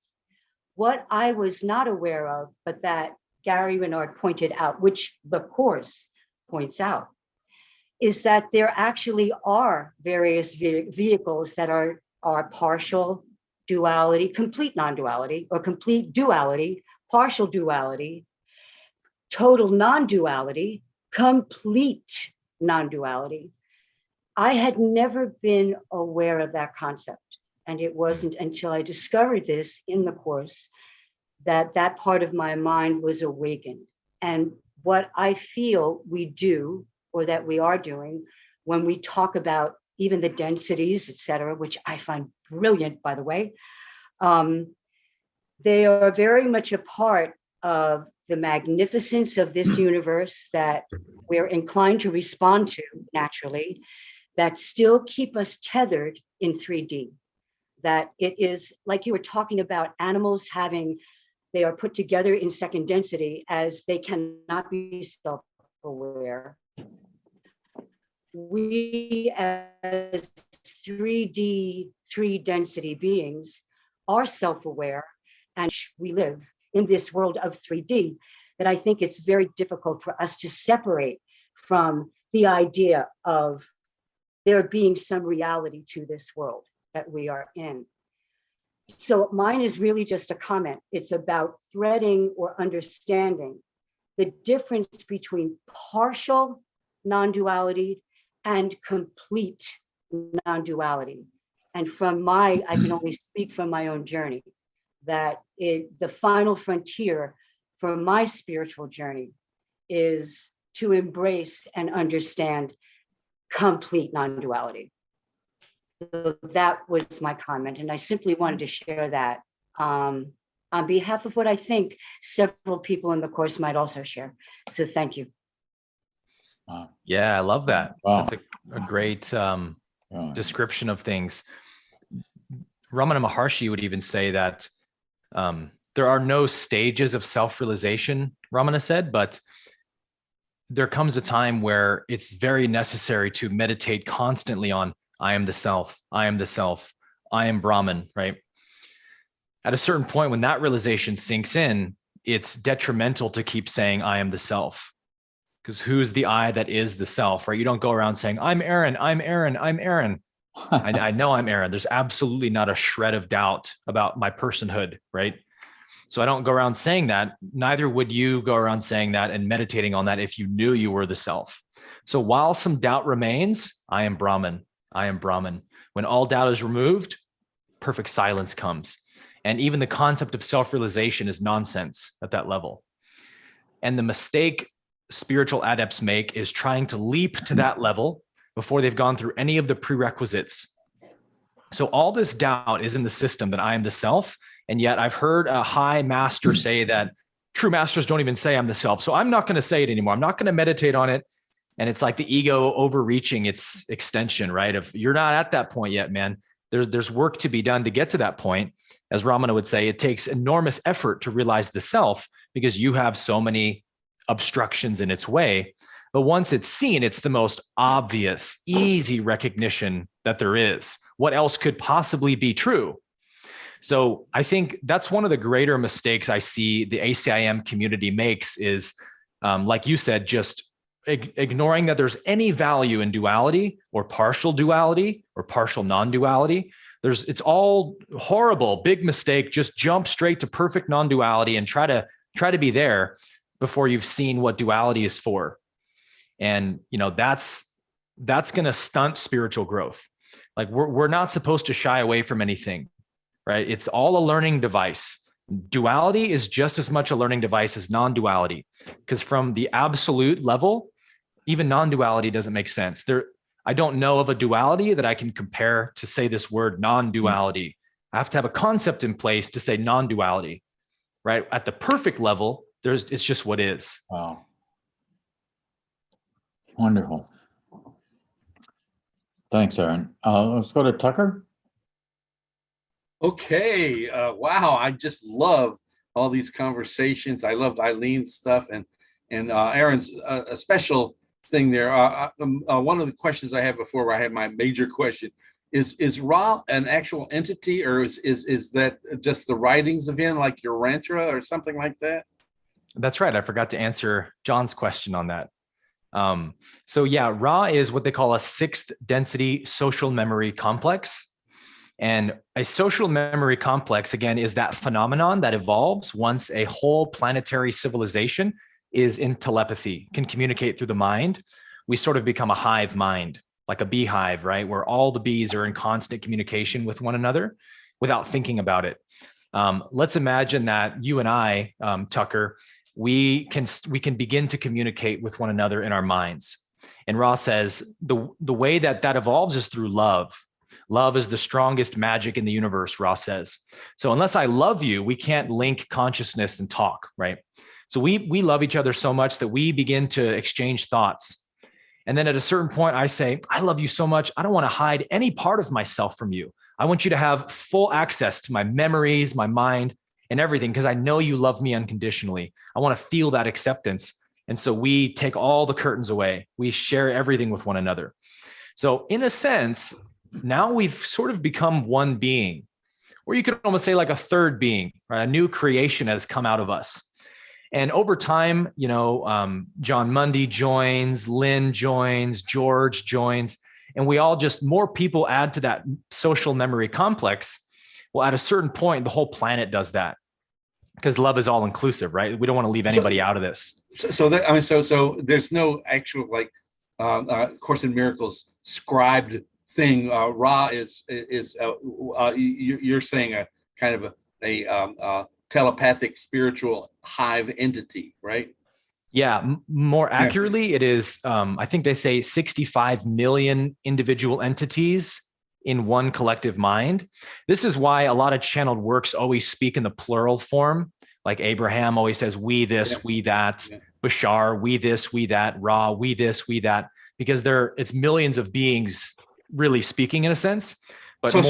What I was not aware of, but that Gary Renard pointed out, which the course points out, is that there actually are various vehicles that are partial duality, complete non-duality, or complete duality, partial duality, total non-duality, complete non-duality. I had never been aware of that concept. And it wasn't until I discovered this in the course that that part of my mind was awakened. And what I feel we do, or that we are doing, when we talk about even the densities, et cetera, which I find brilliant, by the way, they are very much a part of the magnificence of this universe that we're inclined to respond to naturally, that still keep us tethered in 3D. That it is, like you were talking about, animals they are put together in second density as they cannot be self-aware. We as 3D, 3 density beings are self-aware, and we live in this world of 3D, that I think it's very difficult for us to separate from the idea of there being some reality to this world that we are in. So mine is really just a comment. It's about threading or understanding the difference between partial non-duality and complete non-duality. And I can only speak from my own journey, that the final frontier for my spiritual journey is to embrace and understand complete non-duality. So that was my comment, and I simply wanted to share that on behalf of what I think several people in the course might also share. So thank you. Yeah, I love that. Wow. That's a great description of things. Ramana Maharshi would even say that there are no stages of self-realization, Ramana said, but there comes a time where it's very necessary to meditate constantly on I am the self, I am the self, I am Brahman, right? At a certain point, when that realization sinks in, it's detrimental to keep saying I am the self. Because who's the I that is the self, right? You don't go around saying, I'm Aaron, I'm Aaron, I'm Aaron. I know I'm Aaron. There's absolutely not a shred of doubt about my personhood, right? So I don't go around saying that. Neither would you go around saying that and meditating on that if you knew you were the self. So while some doubt remains, I am Brahman. I am Brahman. When all doubt is removed, perfect silence comes. And even the concept of self-realization is nonsense at that level. And the mistake spiritual adepts make is trying to leap to that level before they've gone through any of the prerequisites. So all this doubt is in the system that I am the self. And yet I've heard a high master say that true masters don't even say I'm the self. So I'm not going to say it anymore. I'm not going to meditate on it. And it's like the ego overreaching its extension, right? If you're not at that point yet, man, there's work to be done to get to that point. As Ramana would say, it takes enormous effort to realize the self because you have so many obstructions in its way. But once it's seen, it's the most obvious, easy recognition that there is. What else could possibly be true? So I think that's one of the greater mistakes I see the ACIM community makes is, like you said, just ignoring that there's any value in duality or partial non-duality. It's all horrible, big mistake. Just jump straight to perfect non-duality and try to be there before you've seen what duality is for. And that's going to stunt spiritual growth. Like we're not supposed to shy away from anything, right? It's all a learning device. Duality is just as much a learning device as non-duality, because from the absolute level, even non-duality doesn't make sense. I don't know of a duality that I can compare to say this word non-duality. I have to have a concept in place to say non-duality, right? At the perfect level, it's just what is. Wow. Wonderful. Thanks, Aaron. Let's go to Tucker. Okay. Wow. I just love all these conversations. I loved Eileen's stuff and Aaron's a special thing there. One of the questions I had before, where I had my major question, is Ra an actual entity, or is that just the writings of him, like your Urantia or something like that? That's right. I forgot to answer John's question on that. So yeah, Ra is what they call a sixth density social memory complex. And a social memory complex, again, is that phenomenon that evolves once a whole planetary civilization is in telepathy, can communicate through the mind. We sort of become a hive mind, like a beehive, right? Where all the bees are in constant communication with one another without thinking about it. Let's imagine that you and I, Tucker, we can begin to communicate with one another in our minds. And Ra says the way that evolves is through love. Love is the strongest magic in the universe, Ra says. So unless I love you, we can't link consciousness and talk, right? So we love each other so much that we begin to exchange thoughts. And then at a certain point, I say, I love you so much, I don't want to hide any part of myself from you. I want you to have full access to my memories, my mind, and everything, because I know you love me unconditionally. I want to feel that acceptance. And so we take all the curtains away. We share everything with one another. So in a sense, now we've sort of become one being, or you could almost say like a third being, right? A new creation has come out of us. And over time, John Mundy joins, Lynn joins, George joins, and we all just, more people add to that social memory complex. Well, at a certain point, the whole planet does that, because love is all inclusive, right? We don't want to leave anybody out of this. So there's no actual Course in Miracles scribed thing. Ra is you're saying a kind of a telepathic spiritual hive entity, right? Yeah, more accurately, it is, I think they say 65 million individual entities in one collective mind. This is why a lot of channeled works always speak in the plural form. Like Abraham always says, we this, we that, Bashar, we this, we that, Ra, we this, we that, because it's millions of beings really speaking in a sense. But so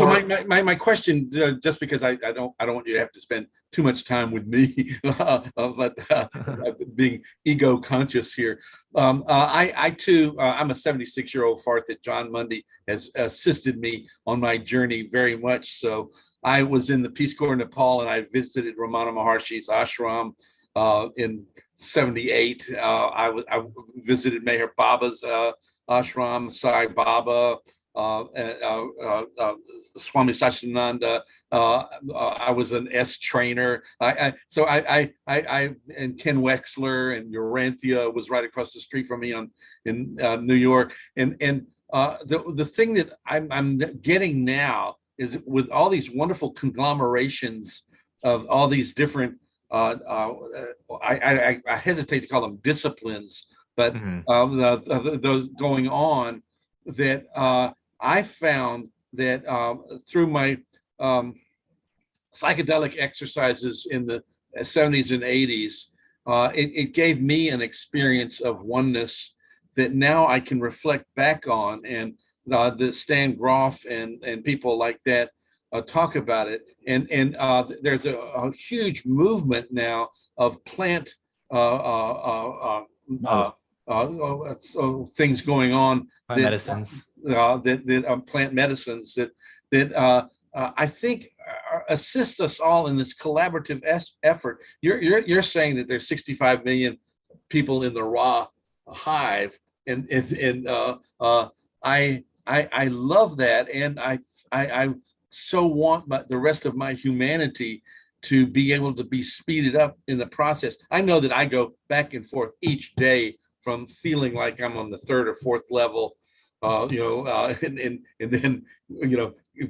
my question, just because I don't want you to have to spend too much time with me, being ego conscious here. I too, I'm a 76-year-old fart that John Mundy has assisted me on my journey very much. So I was in the Peace Corps in Nepal, and I visited Ramana Maharshi's ashram in '78. I visited Meher Baba's ashram, Sai Baba. Swami Satchidananda. I was an S trainer. And Ken Wexler and Urantia was right across the street from me in New York. And the thing that I'm getting now is, with all these wonderful conglomerations of all these different, I hesitate to call them disciplines, but those going on. that I found that through my psychedelic exercises in the 70s and 80s, it gave me an experience of oneness that now I can reflect back on, and the Stan Groff and people like that talk about it. And there's a huge movement now of plant things going on, Plant medicines. plant medicines that I think assist us all in this collaborative effort. You're saying that there's 65 million people in the raw hive, and I love that, and I so want the rest of my humanity to be able to be speeded up in the process. I know that I go back and forth each day from feeling like I'm on the third or fourth level, and then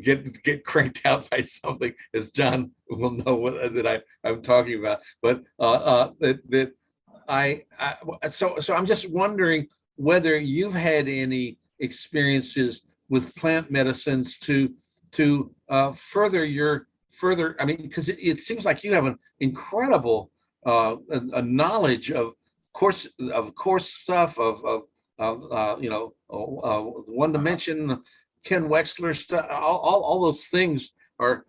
get cranked out by something, as John will know that I'm talking about. But so I'm just wondering whether you've had any experiences with plant medicines to further. I mean, because it seems like you have an incredible a knowledge of course stuff of one dimension, Ken Wexler stuff, all those things are,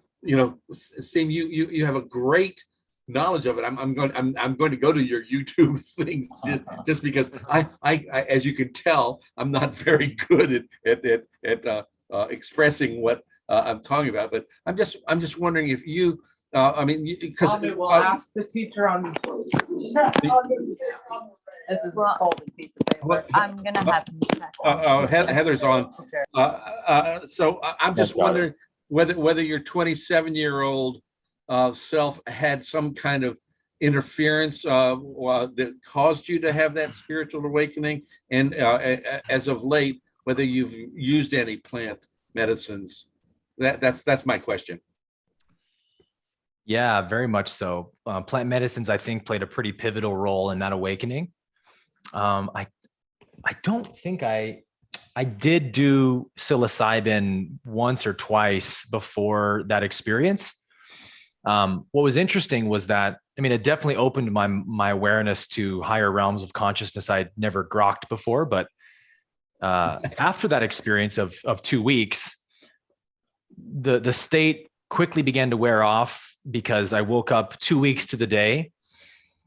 seem you have a great knowledge of it. I'm going to go to your YouTube things just because I as you can tell, I'm not very good at expressing what I'm talking about. But I'm just wondering if you, because We'll ask the teacher on. This is a folded piece of paper. I'm gonna have to check. Heather's on. So I'm just wondering whether your 27-year-old self had some kind of interference that caused you to have that spiritual awakening, and as of late, whether you've used any plant medicines. That's my question. Yeah, very much so. Plant medicines, I think, played a pretty pivotal role in that awakening. I don't think I did do psilocybin once or twice before that experience. What was interesting was that, it definitely opened my awareness to higher realms of consciousness I'd never grokked before. But after that experience of 2 weeks, the state quickly began to wear off, because I woke up 2 weeks to the day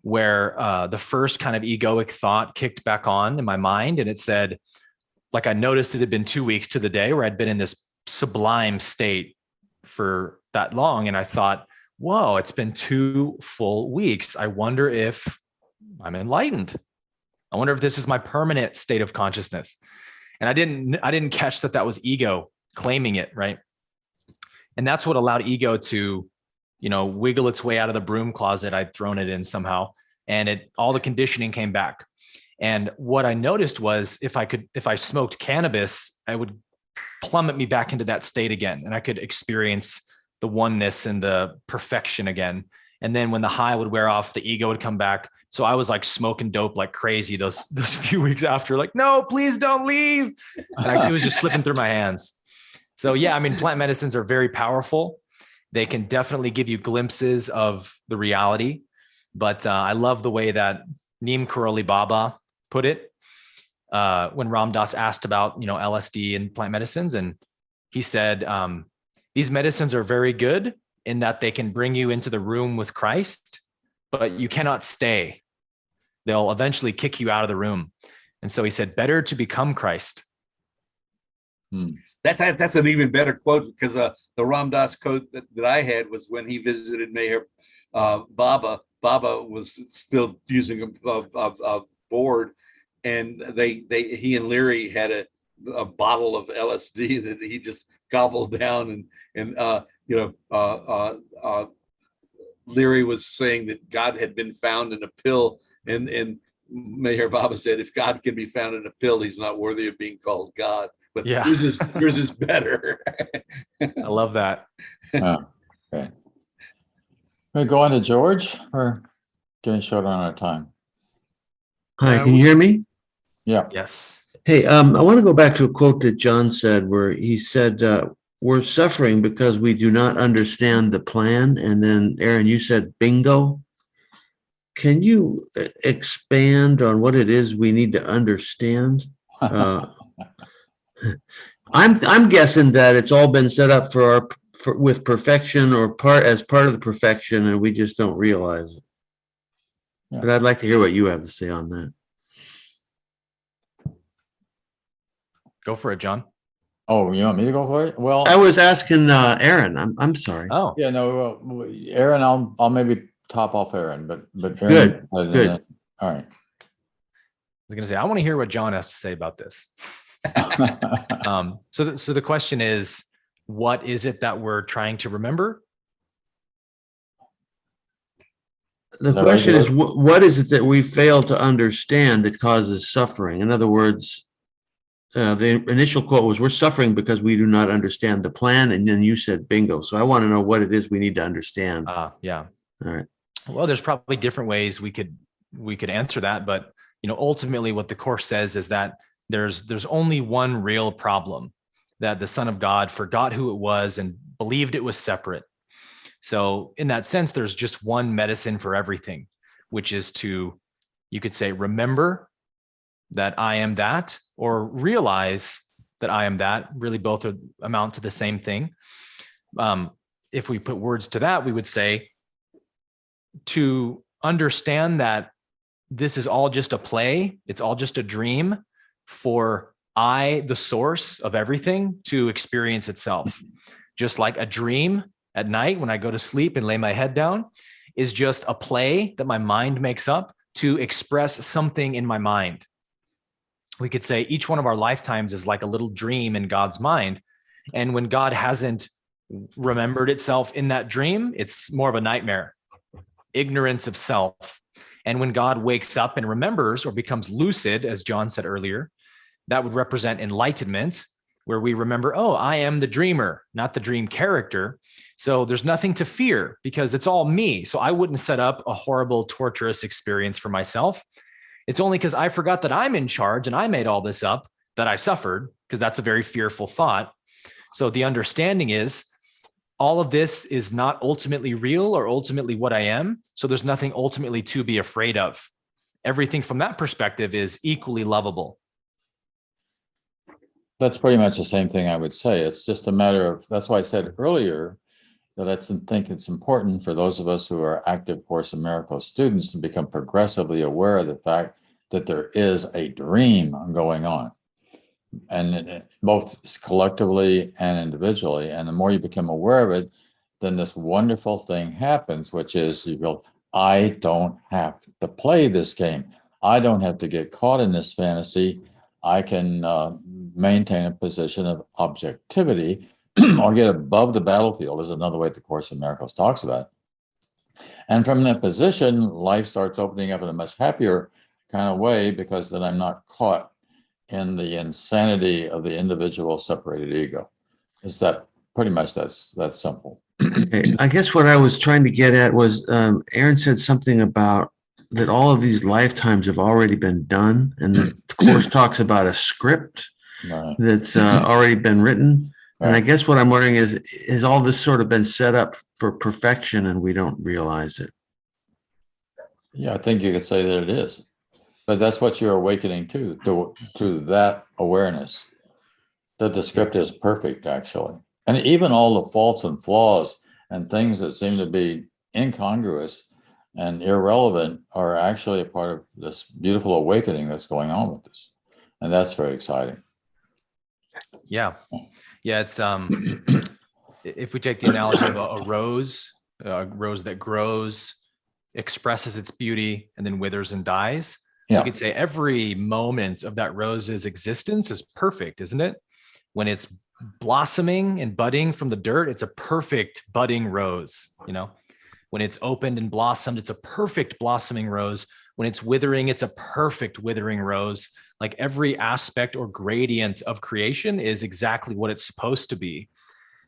where the first kind of egoic thought kicked back on in my mind. And it said, like, I noticed it had been 2 weeks to the day where I'd been in this sublime state for that long. And I thought, whoa, it's been 2 full weeks. I wonder if I'm enlightened. I wonder if this is my permanent state of consciousness. And I didn't catch that was ego claiming it, right? And that's what allowed ego to, wiggle its way out of the broom closet I'd thrown it in somehow. And all the conditioning came back. And what I noticed was if I smoked cannabis, I would plummet me back into that state again. And I could experience the oneness and the perfection again. And then when the high would wear off, the ego would come back. So I was like smoking dope like crazy those few weeks after, like, no, please don't leave. And it was just slipping through my hands. So yeah, plant medicines are very powerful. They can definitely give you glimpses of the reality. But I love the way that Neem Karoli Baba put it when Ram Dass asked about, LSD and plant medicines. And he said, these medicines are very good in that they can bring you into the room with Christ, but you cannot stay. They'll eventually kick you out of the room. And so he said, better to become Christ. That's an even better quote, because the Ram Dass quote that I had was when he visited Meher Baba. Baba was still using a board, and he and Leary had a bottle of LSD that he just gobbled down, and Leary was saying that God had been found in a pill, and Meher Baba said, if God can be found in a pill, he's not worthy of being called God. But yeah, yours is better. I love that. Oh, okay. We go on to George. We're getting short on our time. Hi, can you hear me? Yeah. Yes. Hey, I want to go back to a quote that John said where he said, we're suffering because we do not understand the plan. And then Aaron, you said bingo. Can you expand on what it is we need to understand? I'm guessing that it's all been set up with perfection or as part of the perfection, and we just don't realize it. Yeah. But I'd like to hear what you have to say on that. Go for it, John. Oh, you want me to go for it? Well, I was asking Aaron. I'm sorry. Oh, yeah, no, Aaron, I'll maybe top off Aaron, but Good, Aaron, good. all right. I was going to say, I want to hear what John has to say about this. So the question is, what is it that we're trying to remember? The question is, what is it that we fail to understand that causes suffering? In other words, the initial quote was, we're suffering because we do not understand the plan. And then you said bingo. So I want to know what it is we need to understand. Yeah. All right. Well, there's probably different ways we could answer that, but ultimately what the Course says is that there's only one real problem, that the Son of God forgot who it was and believed it was separate. So in that sense, there's just one medicine for everything, which is to, you could say, remember that I am that, or realize that I am that. Really both amount to the same thing. If we put words to that, we would say, to understand that this is all just a play, it's all just a dream for I, the source of everything, to experience itself. Just like a dream at night when I go to sleep and lay my head down is just a play that my mind makes up to express something in my mind. We could say each one of our lifetimes is like a little dream in God's mind. And when God hasn't remembered itself in that dream, it's more of a nightmare, ignorance of self. And when God wakes up and remembers or becomes lucid, as John said earlier, that would represent enlightenment, where we remember, oh, I am the dreamer, not the dream character. So there's nothing to fear because it's all me. So I wouldn't set up a horrible, torturous experience for myself. It's only because I forgot that I'm in charge and I made all this up that I suffered, because that's a very fearful thought. So the understanding is all of this is not ultimately real or ultimately what I am. So there's nothing ultimately to be afraid of. Everything from that perspective is equally lovable. That's pretty much the same thing I would say. It's just a matter of, that's why I said earlier that I think it's important for those of us who are active Course in Miracles students to become progressively aware of the fact that there is a dream going on, and both collectively and individually. And the more you become aware of it, then this wonderful thing happens, which is you go, I don't have to play this game. I don't have to get caught in this fantasy. I can maintain a position of objectivity or get above the battlefield, is another way the Course in Miracles talks about it. And from that position, life starts opening up in a much happier kind of way, because then I'm not caught in the insanity of the individual separated ego. Is that pretty much that's simple. Okay. I guess what I was trying to get at was Aaron said something about that all of these lifetimes have already been done, and the Course talks about a script that's already been written. And I guess what I'm wondering is all this sort of been set up for perfection and we don't realize it? Yeah, I think you could say that it is. But that's what you're awakening to that awareness, that the script is perfect, actually. And even all the faults and flaws and things that seem to be incongruous and irrelevant are actually a part of this beautiful awakening that's going on with this. And that's very exciting. Yeah. Yeah. It's, if we take the analogy of a rose that grows, expresses its beauty, and then withers and dies. Yeah. You could say every moment of that rose's existence is perfect, isn't it? When it's blossoming and budding from the dirt, it's a perfect budding rose, When it's opened and blossomed, it's a perfect blossoming rose. When it's withering, it's a perfect withering rose. Like every aspect or gradient of creation is exactly what it's supposed to be.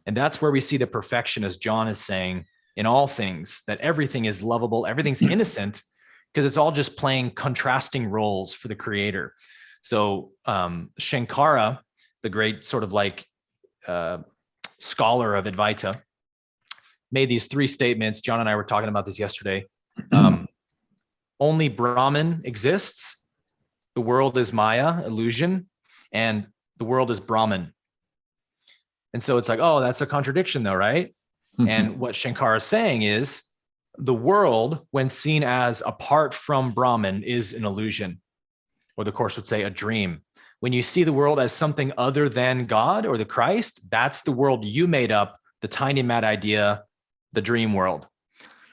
And that's where we see the perfection, as John is saying, in all things, that everything is lovable, everything's innocent, because it's all just playing contrasting roles for the creator. So Shankara, the great sort of like scholar of Advaita, made these three statements. John and I were talking about this yesterday. Only Brahman exists. The world is Maya, illusion, and the world is Brahman. And so it's like, oh, that's a contradiction though, right? And what Shankara is saying is the world, when seen as apart from Brahman, is an illusion, or the Course would say a dream. When you see the world as something other than God or the Christ, that's the world you made up, the tiny mad idea, the dream world.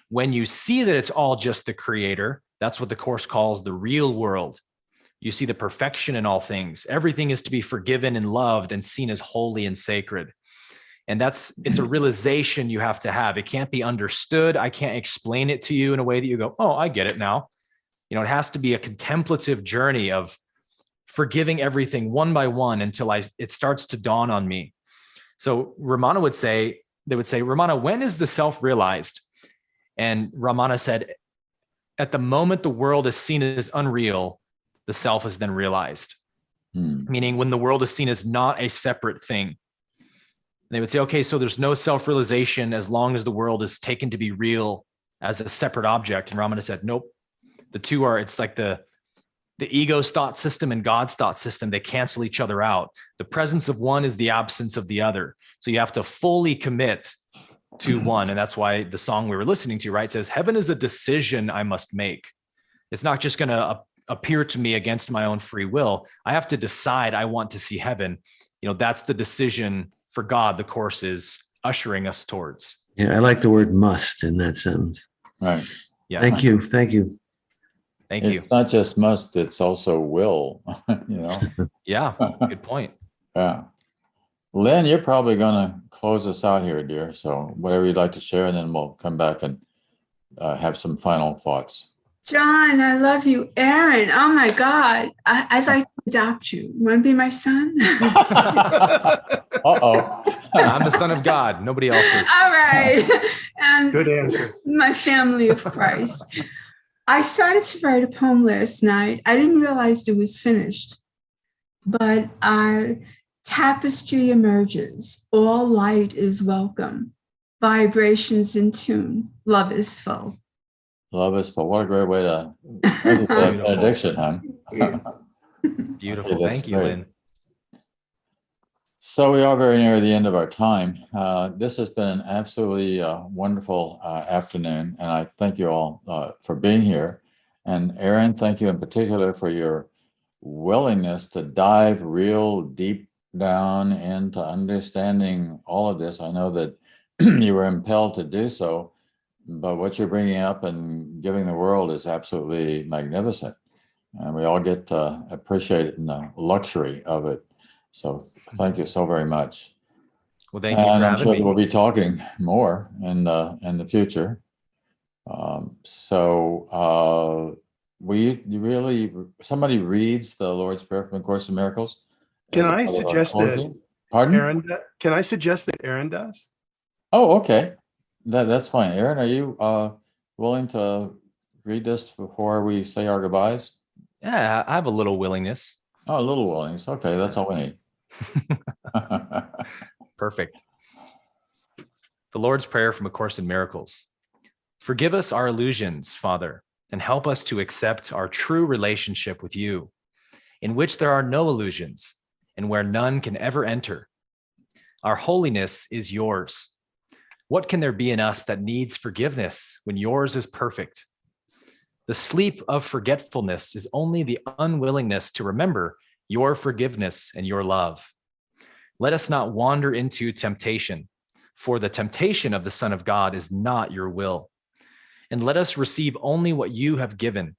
When you see that it's all just the Creator, that's what the Course calls the real world. You see the perfection in all things. Everything is to be forgiven and loved and seen as holy and sacred. And it's a realization you have to have. It can't be understood. I can't explain it to you in a way that you go, oh, I get it now. You know, it has to be a contemplative journey of forgiving everything one by one until it starts to dawn on me. So Ramana would say, Ramana, when is the self realized? And Ramana said, at the moment the world is seen as unreal, the self is then realized. Meaning when the world is seen as not a separate thing. And they would say, okay, so there's no self-realization as long as the world is taken to be real as a separate object. And Ramana said, nope. The two are, it's like the ego's thought system and God's thought system, they cancel each other out. The presence of one is the absence of the other. So you have to fully commit to one. And that's why the song we were listening to, right, says, heaven is a decision I must make. It's not just going to appear to me against my own free will. I have to decide I want to see heaven. You know, that's the decision for God the Course is ushering us towards. Yeah, I like the word must in that sentence. Right. Yeah. Thank you. Thank you. Thank you. It's not just must, it's also will, you know? Yeah, good point. Yeah. Lynn, you're probably going to close us out here, dear. So whatever you'd like to share, and then we'll come back and have some final thoughts. John, I love you. Aaron, oh my God. I'd like to adopt you. You want to be my son? Uh-oh. I'm the son of God. Nobody else is. All right. And Good answer. my family of Christ. I started to write a poem last night. I didn't realize it was finished, but tapestry emerges. All light is welcome. Vibrations in tune. Love is full. Love is full. What a great way to addiction, huh? Beautiful. Okay, that's Thank you, great. Lynn. So we are very near the end of our time. This has been an absolutely wonderful afternoon, and I thank you all for being here. And Aaron, thank you in particular for your willingness to dive real deep down into understanding all of this. I know that you were impelled to do so, but what you're bringing up and giving the world is absolutely magnificent. And we all get to appreciate it in the luxury of it. So thank you so very much. Well, thank you for I'm having sure me. we'll be talking more in the future. Somebody reads the Lord's Prayer from the Course in Miracles? Can as a I part of our suggest that closing? Pardon? Aaron, can I suggest that Aaron does? Oh, okay. That's fine. Aaron, are you willing to read this before we say our goodbyes? Yeah, I have a little willingness. Oh, a little willingness. Okay, that's all we need. Perfect. The Lord's Prayer from A Course in Miracles. Forgive us our illusions, Father, and help us to accept our true relationship with you, in which there are no illusions and where none can ever enter. Our holiness is yours. What can there be in us that needs forgiveness when yours is perfect? The sleep of forgetfulness is only the unwillingness to remember your forgiveness and your love. Let us not wander into temptation, for the temptation of the Son of God is not your will. And let us receive only what you have given,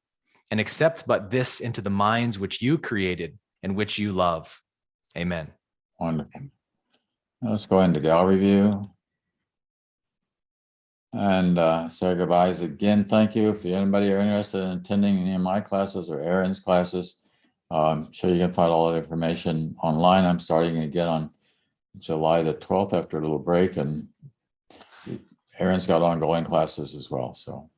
and accept but this into the minds which you created and which you love. Amen. Wonderful. Let's go into gallery view. And say goodbyes again. Thank you. If anybody are interested in attending any of my classes or Aaron's classes, I'm sure you can find all that information online. I'm starting again on July the 12th after a little break, and Aaron's got ongoing classes as well. So.